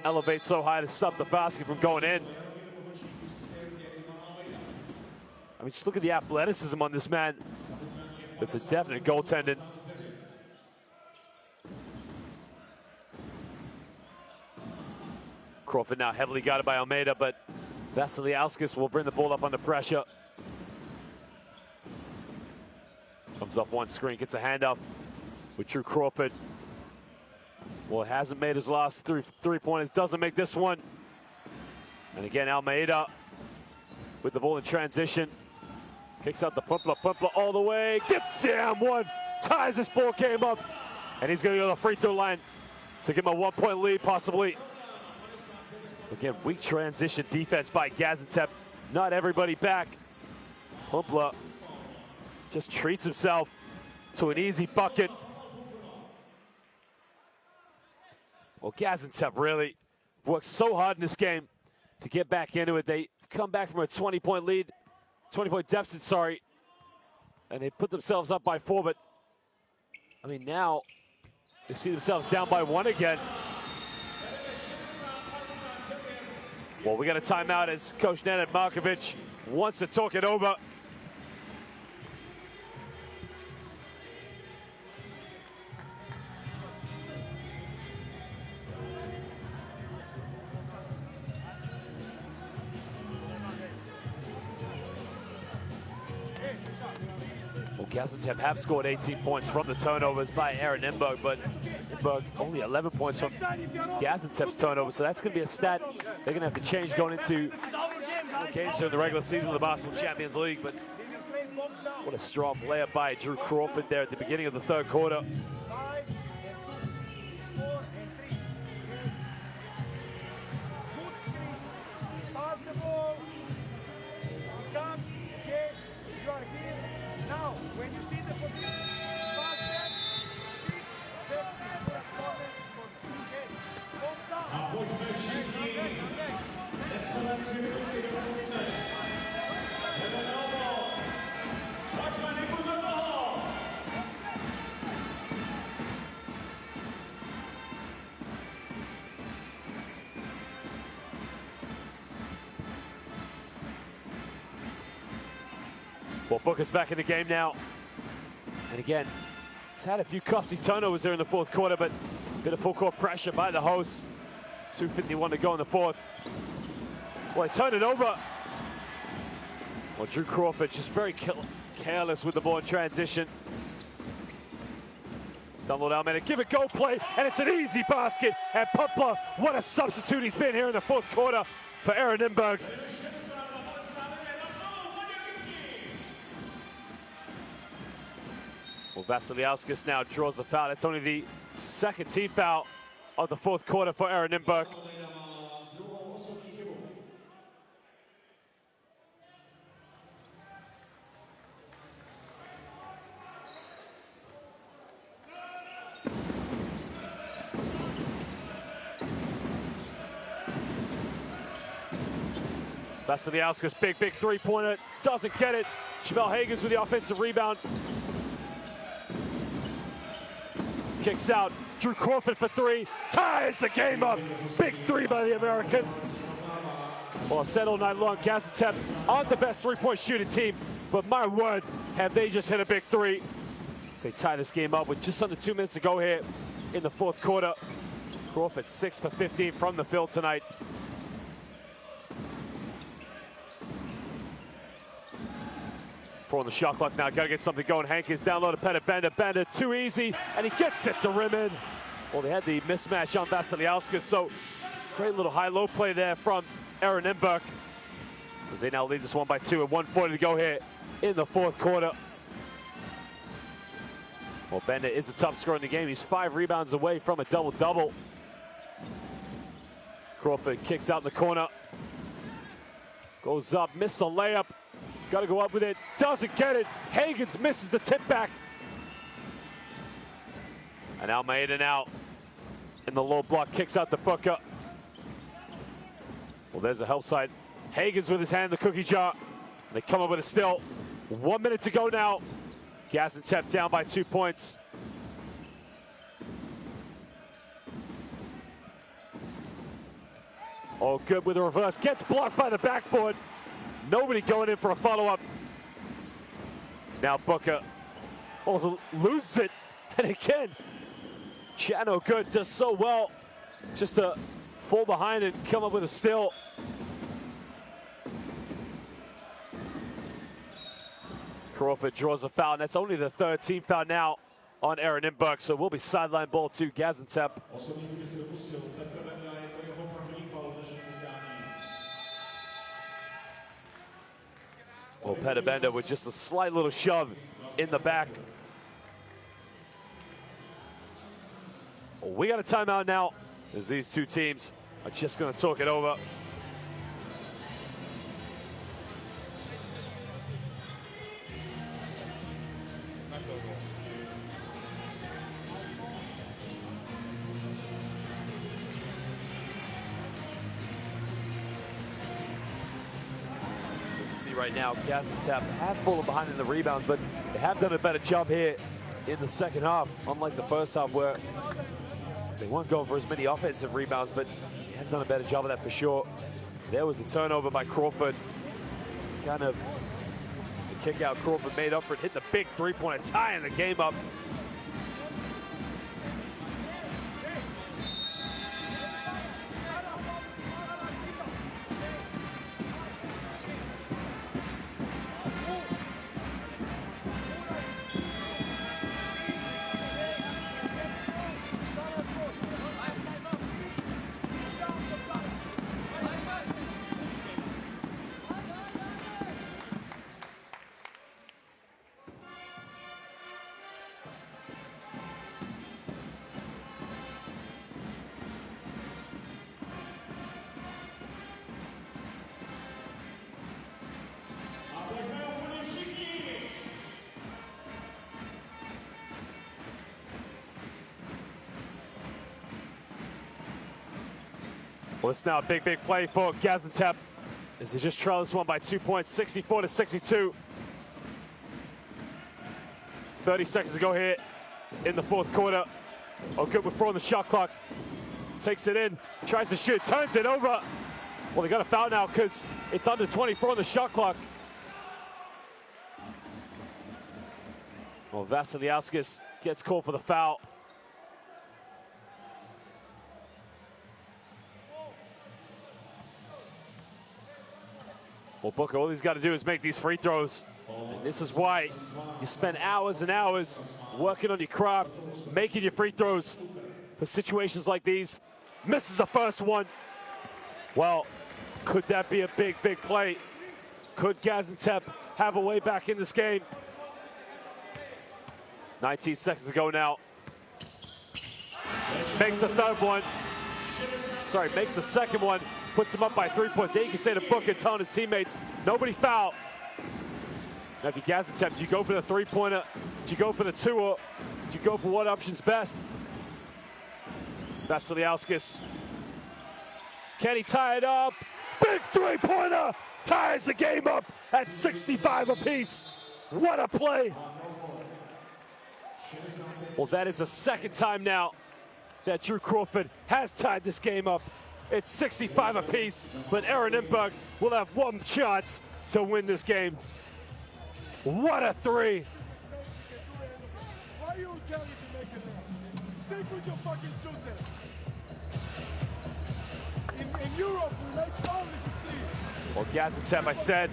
elevate so high to stop the basket from going in. I mean, just look at the athleticism on this man. It's a definite goaltending. Crawford now heavily guarded by Almeida, but Vassiliauskas will bring the ball up under pressure. Comes off one screen, gets a handoff with Drew Crawford. Well, hasn't made his last three-pointers, doesn't make this one. And again, Almeida with the ball in transition. Kicks out the Pumpla all the way, gets down one, ties this ball game up, and he's gonna go to the free throw line to give him a 1-point lead, possibly. Again, weak transition defense by Gaziantep. Not everybody back. Pumpla just treats himself to an easy bucket. Well, Gaziantep really worked so hard in this game to get back into it. They come back from a 20-point lead, 20-point deficit, sorry, and they put themselves up by 4, but I mean, now they see themselves down by 1 again. Well, we got a timeout as Coach Nenad Markovic wants to talk it over. Well, Gaziantep have scored 18 points from the turnovers by ERA Nymburk, but Nymburk only 11 points from Gaziantep's turnovers, so that's going to be a stat they're going to have to change going into games here in the regular season of the Basketball Champions League. But what a strong player by Drew Crawford there at the beginning of the third quarter. Now, when you see the position, pass them, pick, Well, Booker's back in the game now. And again, he's had a few costly turnovers there in the fourth quarter, but a bit of full court pressure by the hosts. 2:51 to go in the fourth. Well, they turned it over. Well, Drew Crawford just very careless with the ball in transition. Double down, man, give it go play, and it's an easy basket. And Pumpla, what a substitute he's been here in the fourth quarter for ERA Nymburk. Well, Vasiliauskas now draws the foul. It's only the second team foul of the fourth quarter for ERA Nymburk. Vasiliauskas, big three-pointer, doesn't get it. Jamel Hagans with the offensive rebound. Kicks out, Drew Crawford for 3, ties the game up. Big 3 by the American. Well, I've said all night long, Gaziantep aren't the best three-point shooting team, but my word, have they just hit a big 3. So they tie this game up with just under 2 minutes to go here in the fourth quarter. Crawford 6 for 15 from the field tonight. Four on the shot clock now, gotta get something going. Hankins down low to Bender, Bender too easy, and he gets it to rim in. Well, they had the mismatch on Vasiliauskas, so great little high-low play there from ERA Nymburk, as they now lead this one by 2 and 1:40 to go here in the fourth quarter. Well, Bender is the top scorer in the game. He's 5 rebounds away from a double-double. Crawford kicks out in the corner. Goes up, misses a layup. Got to go up with it, doesn't get it. Hagans misses the tip back. And Almeida now in the low block, kicks out the Booker. Well, there's a help side. Hagans with his hand in the cookie jar. And they come up with a steal. 1 minute to go now. Gaziantep down by 2 points. Oh, good with the reverse. Gets blocked by the backboard. Nobody going in for a follow-up. Now Booker also loses it. And again, Chano Good does so well just to fall behind and come up with a steal. Crawford draws a foul, and that's only the third team foul now on ERA Nymburk, so we'll be sideline ball to Gaziantep. Well, Bender with just a slight little shove in the back. We got a timeout now, as these two teams are just going to talk it over. See right now, Gaziantep have fallen behind in the rebounds, but they have done a better job here in the second half, unlike the first half where they weren't going for as many offensive rebounds, but they have done a better job of that for sure. There was a turnover by Crawford. Kind of the kick out Crawford made up for it, hit the big three-pointer, tying the game up. Well, it's now a big play for Gaziantep as they just trail this one by 2 points, 64-62. 30 seconds to go here in the fourth quarter. Oh, good, we're throwing the shot clock. Takes it in, tries to shoot, turns it over. Well, they got a foul now because it's under 24 on the shot clock. Well, Vassiliauskas gets called for the foul. Well, Booker, all he's got to do is make these free throws. And this is why you spend hours and hours working on your craft, making your free throws for situations like these. Misses the first one. Well, could that be a big play? Could Gaziantep have a way back in this game? 19 seconds to go now. Makes the third one. Sorry, makes the second one. Puts him up by 3 points. Yeah, you can say to Booker telling his teammates, nobody foul. Now if you Gaziantep, do you go for the three-pointer? Do you go for the two, or do you go for what option's best? Vassiliauskas. Can he tie it up? Big three-pointer! Ties the game up at 65 apiece. What a play! Well, that is the second time now that Drew Crawford has tied this game up. It's 65 apiece, but ERA Nymburk will have one chance to win this game. What a three! Why you tell me to make it there? Stick with your fucking shooter. In Europe, we make fouls if you see. Well, Gaziantep, I said,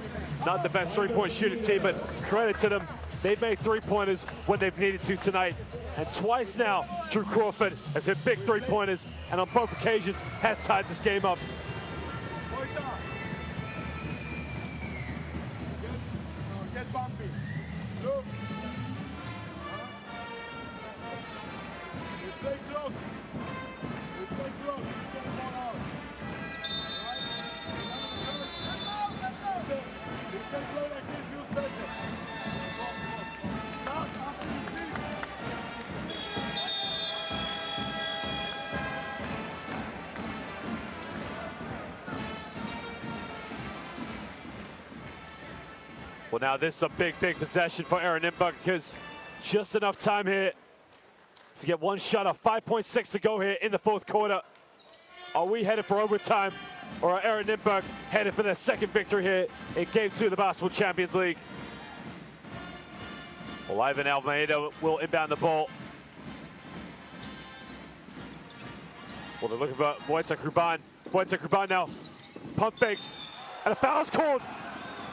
not the best three-point shooting team, but credit to them. They've made three-pointers when they've needed to tonight. And twice now, Drew Crawford has hit big three-pointers, and on both occasions has tied this game up. Get bumpy. Look. We play clock. We play clock. We get the ball out. Right? We play clock like this, use better. Stop after you beat. Well, now this is a big possession for ERA Nymburk because just enough time here to get one shot off. 5.6 to go here in the fourth quarter. Are we headed for overtime, or are ERA Nymburk headed for their second victory here in Game 2 of the Basketball Champions League? Well, Ivan Almeida will inbound the ball. Well, they're looking for Wojciech Ruban. Wojciech Ruban now pump fakes, and a foul's called.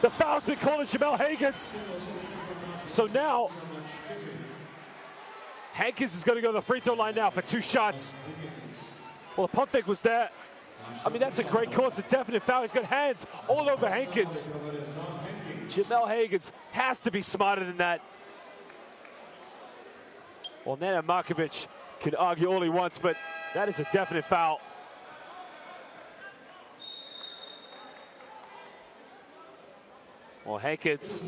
The foul's been called on Jamel Hagens. So now, Hankins is going to go to the free throw line now for 2 shots. Well, the pump fake was there. I mean, that's a great call. It's a definite foul. He's got hands all over Hankins. Jamel Hagens has to be smarter than that. Well, Nana Markovic can argue all he wants, but that is a definite foul. Well, Hankins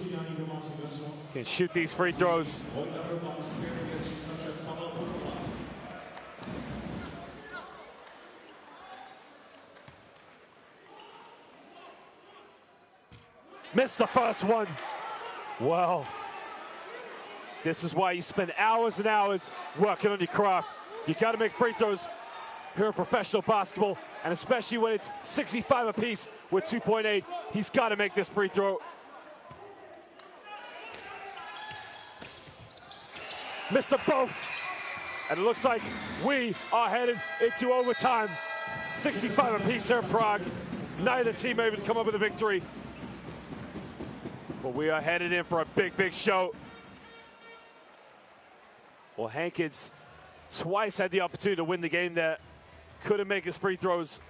can shoot these free throws. Missed the first one. Well, this is why you spend hours and hours working on your craft. You got to make free throws here in professional basketball, and especially when it's 65 apiece with 2.8. He's got to make this free throw. Missed them both. And it looks like we are headed into overtime. 65 apiece here in Prague. Neither team able to come up with a victory. But we are headed in for a big, big show. Well, Hankins twice had the opportunity to win the game there. Couldn't make his free throws.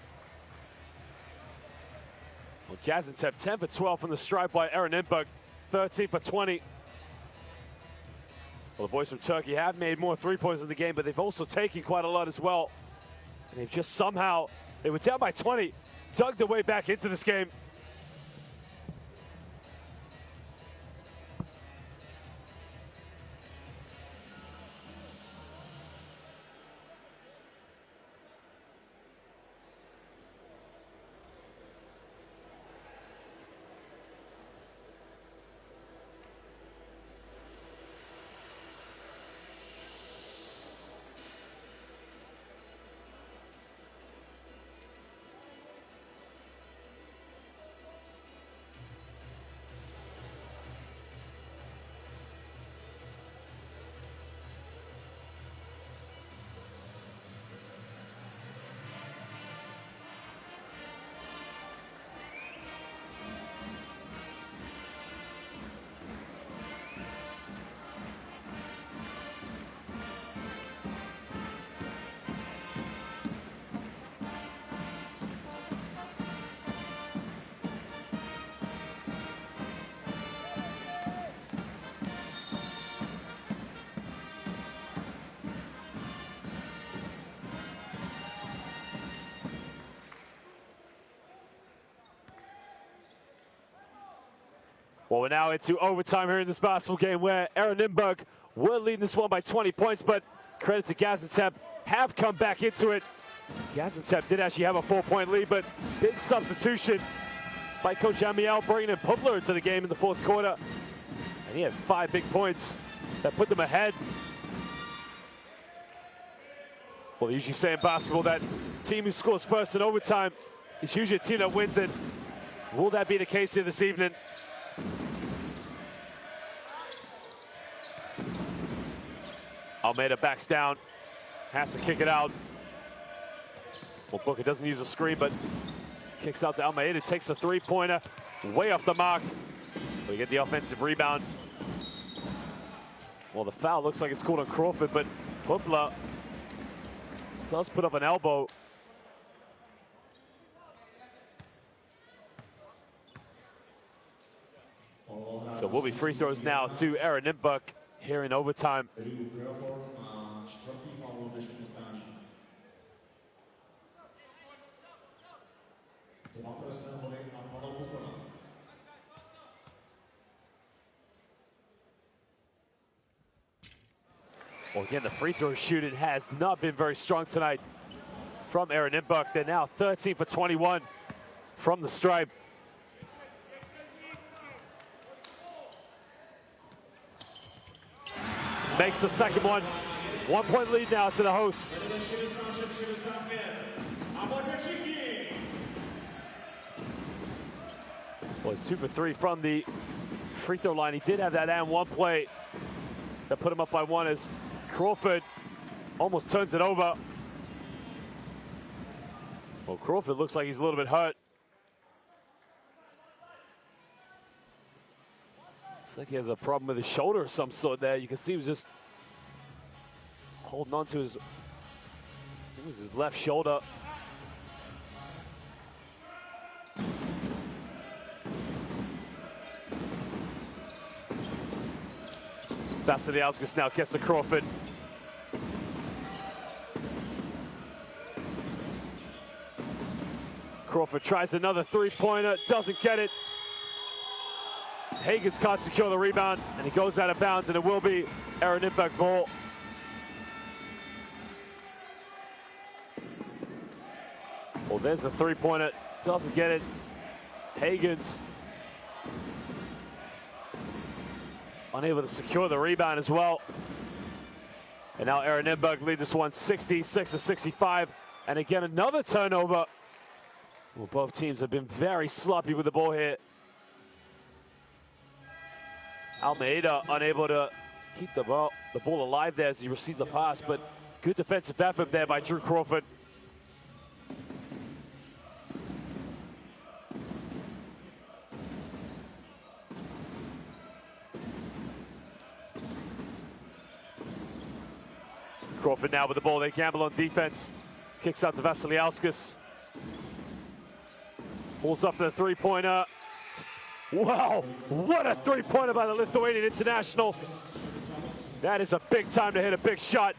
Well, Gaziantep 10 for 12 from the stripe by ERA Nymburk, 13 for 20. Well, the boys from Turkey have made more three-pointers in the game, but they've also taken quite a lot as well. And they've just somehow, they were down by 20, dug their way back into this game. Well, we're now into overtime here in this basketball game where ERA Nymburk were leading this one by 20 points, but credit to Gaziantep, have come back into it. Gaziantep did actually have a 4-point lead, but big substitution by Coach Amiel, bringing in Publer into the game in the fourth quarter. And he had 5 big points that put them ahead. Well, they usually say in basketball that team who scores first in overtime is usually a team that wins it. Will that be the case here this evening? Almeida backs down, has to kick it out. Well, Booker doesn't use a screen, but kicks out to Almeida, takes a three-pointer, way off the mark. We get the offensive rebound. Well, the foul looks like it's called on Crawford, but Publer does put up an elbow. So will be free throws now to ERA Nymburk here in overtime. Well, again, the free throw shooting has not been very strong tonight from ERA Nymburk. They're now 13 for 21 from the stripe. Makes the second one. 1-point lead now to the hosts. Well, it's 2 for 3 from the free throw line. He did have that and one play that put him up by 1 as Crawford almost turns it over. Well, Crawford looks like he's a little bit hurt. Looks like he has a problem with his shoulder of some sort there. You can see he was just holding on to his, it was his left shoulder. Vasiliauskas now gets to Crawford. Crawford tries another three-pointer, doesn't get it. Hagens can't secure the rebound, and he goes out of bounds, and it will be ERA Nymburk ball. Well, there's a three-pointer, doesn't get it. Hagens unable to secure the rebound as well. And now ERA Nymburk lead this one 66-65. And again, another turnover. Well, both teams have been very sloppy with the ball here. Almeida unable to keep the ball alive there as he receives a pass, but good defensive effort there by Drew Crawford. Crawford now with the ball. They gamble on defense. Kicks out to Vasiliauskas. Pulls up to the three-pointer. Wow, what a three-pointer by the Lithuanian international. That is a big time to hit a big shot.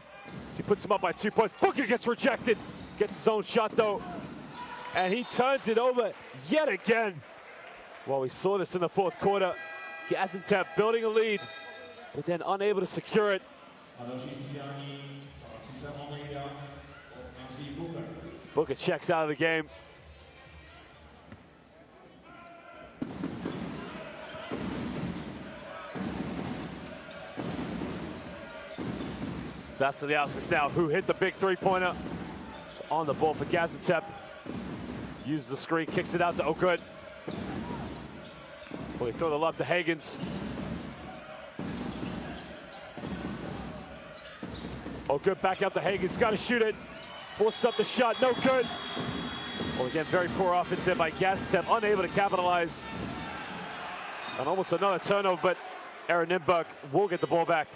He puts him up by 2 points. Booker gets rejected. Gets his own shot though. And he turns it over yet again. Well, we saw this in the fourth quarter. Gaziantep building a lead, but then unable to secure it. As Booker checks out of the game. Vasiliauskas now, who hit the big three-pointer. It's on the ball for Gaziantep. Uses the screen, kicks it out to Ogood. Well, he throw the lob to Hagens. Ogood back out to Hagens, got to shoot it. Forces up the shot, no good. Well, again, very poor offense there by Gaziantep, unable to capitalize. And almost another turnover, but ERA Nymburk will get the ball back.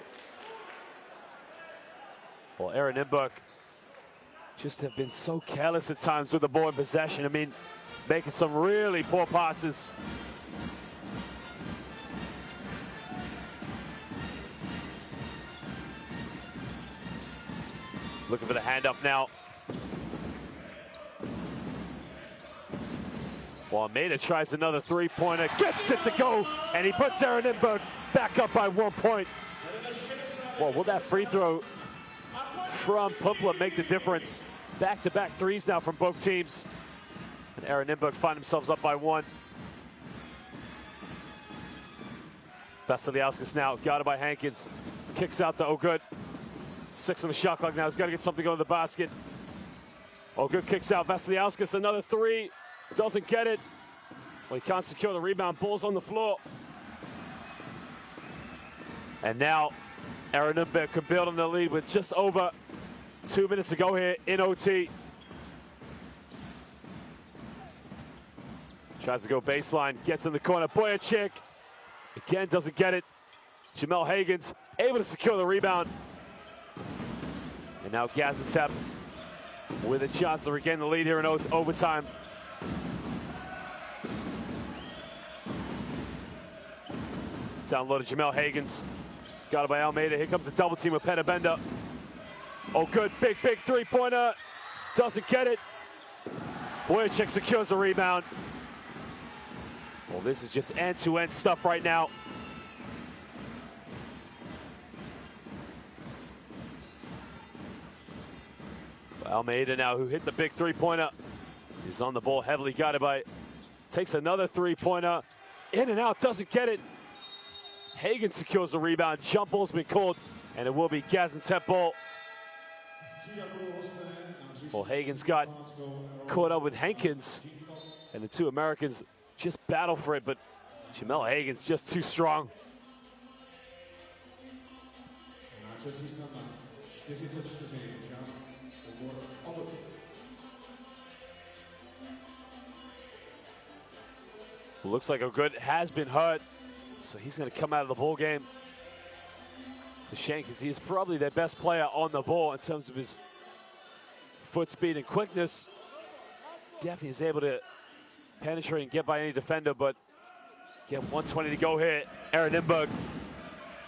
Well, ERA Nymburk just have been so careless at times with the ball in possession. I mean, making some really poor passes. Looking for the handoff now. Well, Almeida tries another three-pointer, gets it to go, and he puts ERA Nymburk back up by 1 point. Well, will that free throw from Pupla make the difference? Back-to-back threes now from both teams. And ERA Nymburk find themselves up by 1. Vasiliauskas now guarded by Hankins. Kicks out to Ogood. 6 on the shot clock now. He's got to get something going to the basket. Ogood kicks out. Vasiliauskas, another three. Doesn't get it. Well, he can't secure the rebound. Ball's on the floor. And now ERA Nymburk can build on the lead with just over 2 minutes to go here in OT. Tries to go baseline, gets in the corner. Boyachik again doesn't get it. Jamel Hagens able to secure the rebound. And now Gaziantep with a chance to regain the lead here in overtime. Downloaded Jamel Hagens. Got it by Almeida. Here comes a double team with Penabenda. Oh, good. Big three-pointer. Doesn't get it. Boyachik secures the rebound. Well, this is just end-to-end stuff right now. Almeida now, who hit the big three-pointer, is on the ball, heavily guarded by, takes another three-pointer, in and out, doesn't get it. Hagens secures the rebound, jump ball's been called, and it will be Gaziantep ball. Well, Hagens got caught up with Hankins, and the two Americans just battle for it, but Jamel Hagens just too strong. Looks like Ogood has been hurt, so he's going to come out of the ball game. It's a shame because he's probably their best player on the ball in terms of his foot speed and quickness. Definitely is able to penetrate and get by any defender, but get 1:20 to go here. ERA Nymburk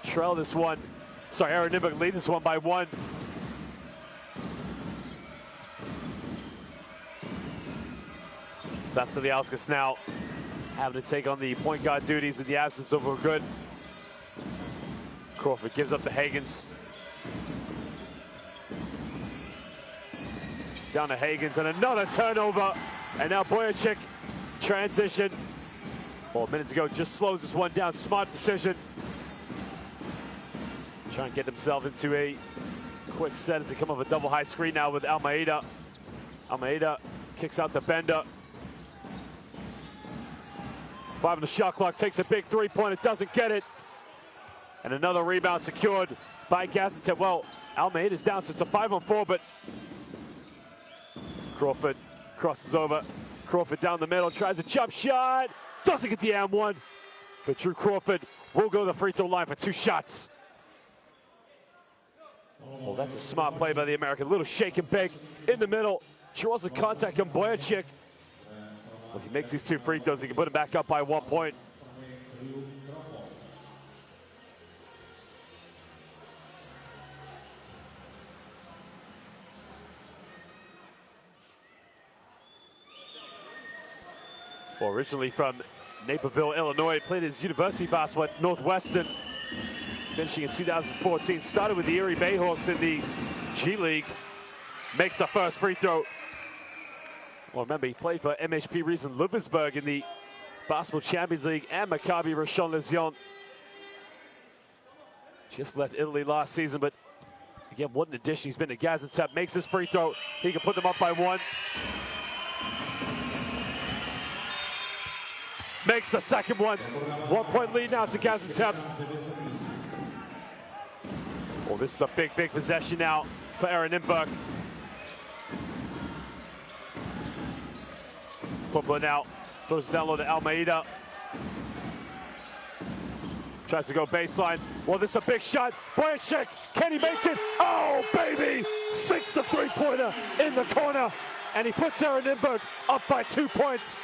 trail this one. Sorry, ERA Nymburk lead this one by 1. Vasiliauskas now having to take on the point guard duties in the absence of Good. Crawford gives up to Hagans. Down to Hagans and another turnover. And now Boyachik transition. Well, minutes ago just slows this one down. Smart decision. Trying to get himself into a quick set as they come off a double high screen now with Almeida. Almeida kicks out to Bender. 5 on the shot clock, takes a big three-pointer, doesn't get it. And another rebound secured by Gaziantep. Well, Almeida's down, so it's a 5-on-4, but Crawford crosses over. Crawford down the middle, tries a jump shot, doesn't get the and one. But Drew Crawford will go to the free throw line for 2 shots. Well, that's a smart play by the American. Little shake and bake in the middle. Draws the contact on Boyachik. If he makes these 2 free throws, he can put it back up by 1 point. Well, originally from Naperville, Illinois, played his university basketball at Northwestern, finishing in 2014. Started with the Erie Bayhawks in the G League. Makes the first free throw. Well, remember, he played for MHP Riesen Ludwigsburg in the Basketball Champions League and Maccabi Rishon LeZion. Just left Italy last season, but again, what an addition he's been to Gaziantep. Makes his free throw. He can put them up by 1. Makes the second one. 1 point lead now to Gaziantep. Well, this is a big, big possession now for ERA Nymburk. Pumper now throws it down low to Almeida. Tries to go baseline. Well, this is a big shot. Boyachik, can he make it? Oh, baby! Sinks the three-pointer in the corner. And he puts ERA Nymburk up by 2 points.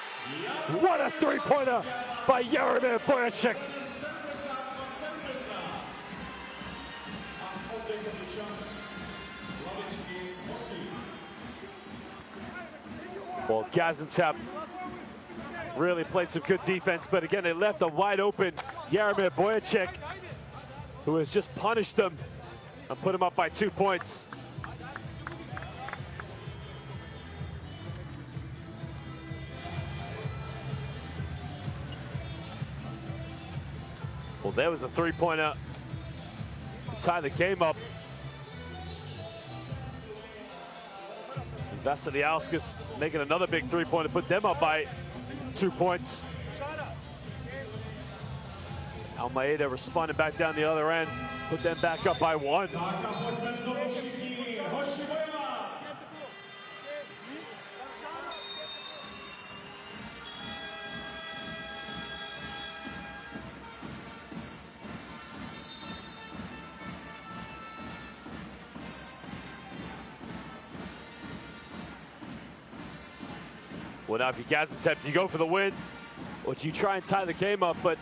What a three-pointer by Jaromir Boyachik. Well, Gaziantep really played some good defense, but again, they left a wide open Jaromir Boyachik, who has just punished them and put him up by 2 points. Well, there was a three-pointer to tie the game up. Vasiliauskas making another big three-pointer, put them up by 2 points. Almeida responded back down the other end, put them back up by 1. Well, now if you're Gaziantep, do you go for the win, or do you try and tie the game up? But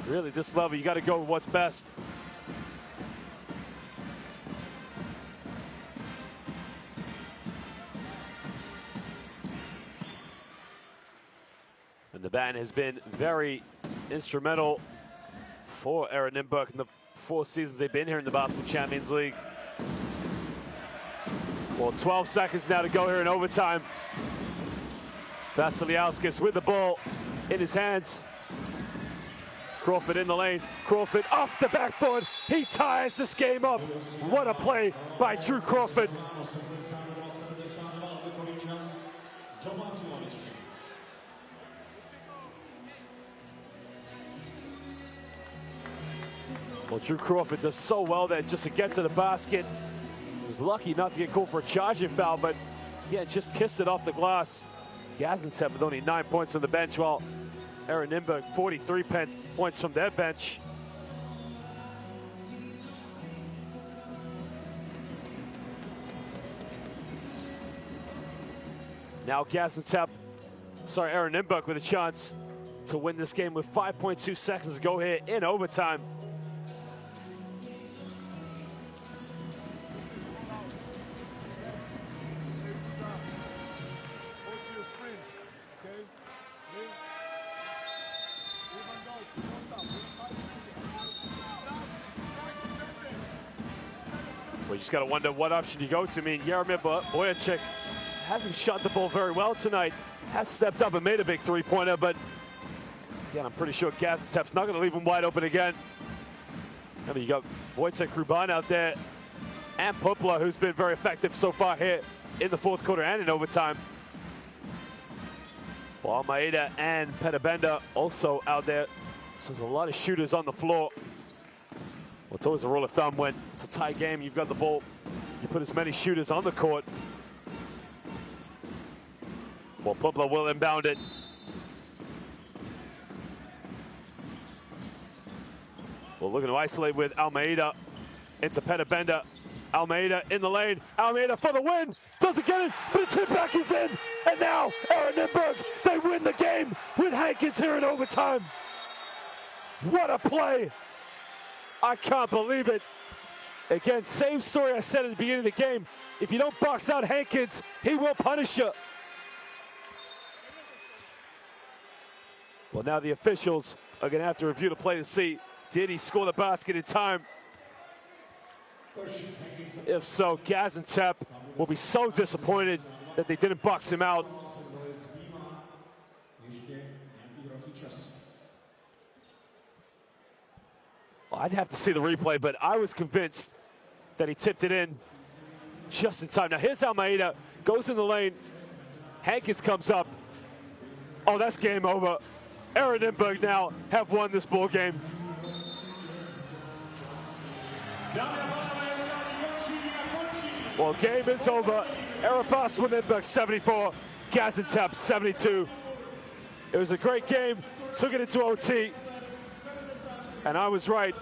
really, this level, you got to go with what's best. And the band has been very instrumental for ERA Nymburk in the 4 seasons they've been here in the Basketball Champions League. Well, 12 seconds now to go here in overtime. Vasiliauskas with the ball in his hands. Crawford in the lane. Crawford off the backboard. He ties this game up. What a play by Drew Crawford. Well, Drew Crawford does so well there just to get to the basket. He was lucky not to get called for a charging foul, but yeah, just kissed it off the glass. Gaziantep with only 9 points on the bench, while ERA Nymburk 43 points from their bench. Now ERA Nymburk with a chance to win this game with 5.2 seconds to go here in overtime. Go to your sprint, okay? Well, you just got to wonder what option you go to. I mean, ERA Nymburk hasn't shot the ball very well tonight. Has stepped up and made a big three-pointer, but again, I'm pretty sure Gaziantep's not going to leave him wide open again. I mean, you got Wojciech Ruban out there and Pupla, who's been very effective so far here in the fourth quarter and in overtime. Well, Almeida and Pedabenda also out there. So there's a lot of shooters on the floor. Well, it's always a rule of thumb when it's a tie game, you've got the ball, you put as many shooters on the court. Well, Pupla will inbound it. Well, looking to isolate with Almeida into Pedabenda. Almeida in the lane. Almeida for the win. Doesn't get it, but the tip back is in. And now, ERA Nymburk, they win the game with Hankins here in overtime. What a play. I can't believe it. Again, same story I said at the beginning of the game. If you don't box out Hankins, he will punish you. Well, now the officials are going to have to review the play to see, did he score the basket in time? If so, Gaziantep will be so disappointed that they didn't box him out. Well, I'd have to see the replay, but I was convinced that he tipped it in just in time. Now here's Almeida, goes in the lane. Hankins comes up. Oh, that's game over. ERA Nymburk now have won this ball game. Well, game is over. ERA Nymburk 74, Gaziantep 72. It was a great game, took it into OT, and I was right.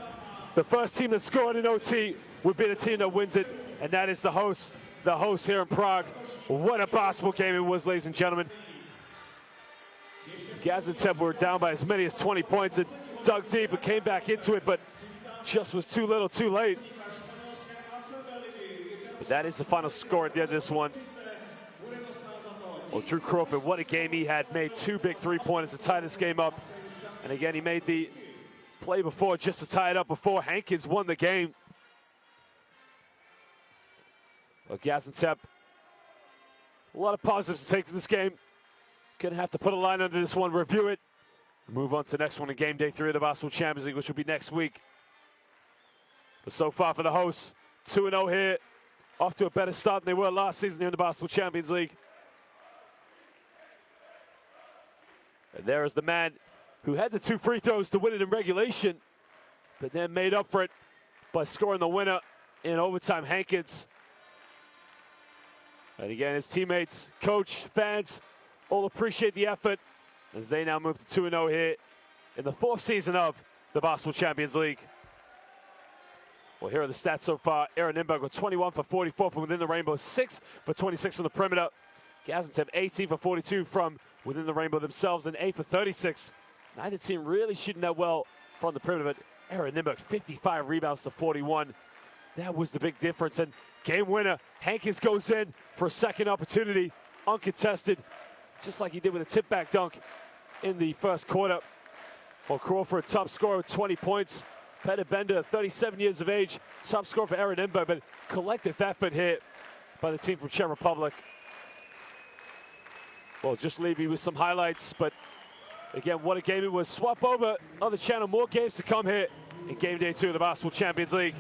The first team that scored in OT would be the team that wins it, and that is the host here in Prague. What a basketball game it was, ladies and gentlemen. Gaziantep were down by as many as 20 points and dug deep and came back into it, but just was too little, too late. But that is the final score at the end of this one. Well, Drew Crawford, what a game he had. Made two big three-pointers to tie this game up. And again, he made the play before just to tie it up before Hankins won the game. Well, Gaziantep, a lot of positives to take from this game. Gonna have to put a line under this one, review it, move on to the next one in game day 3 of the Basketball Champions League, which will be next week. But so far for the hosts, 2-0 here. Off to a better start than they were last season in the Basketball Champions League. And there is the man who had the 2 free throws to win it in regulation, but then made up for it by scoring the winner in overtime, Hankins. And again, his teammates, coach, fans, all appreciate the effort as they now move to 2-0 here in the 4th season of the Basketball Champions League. Well, here are the stats so far. ERA Nymburk with 21 for 44 from within the rainbow, 6 for 26 from the perimeter. Gaziantep 18 for 42 from within the rainbow themselves, and 8 for 36. Neither team really shooting that well from the perimeter, but ERA Nymburk 55 rebounds to 41. That was the big difference, and game winner, Hankins goes in for a second opportunity, uncontested, just like he did with a tip-back dunk in the first quarter. Well, Crawford, top scorer with 20 points. Pedabenda, 37 years of age, top scorer for ERA Nymburk, but collective effort here by the team from Czech Republic. Well, just leave you with some highlights, but again, what a game it was. Swap over on the channel, more games to come here in game day 2 of the Basketball Champions League.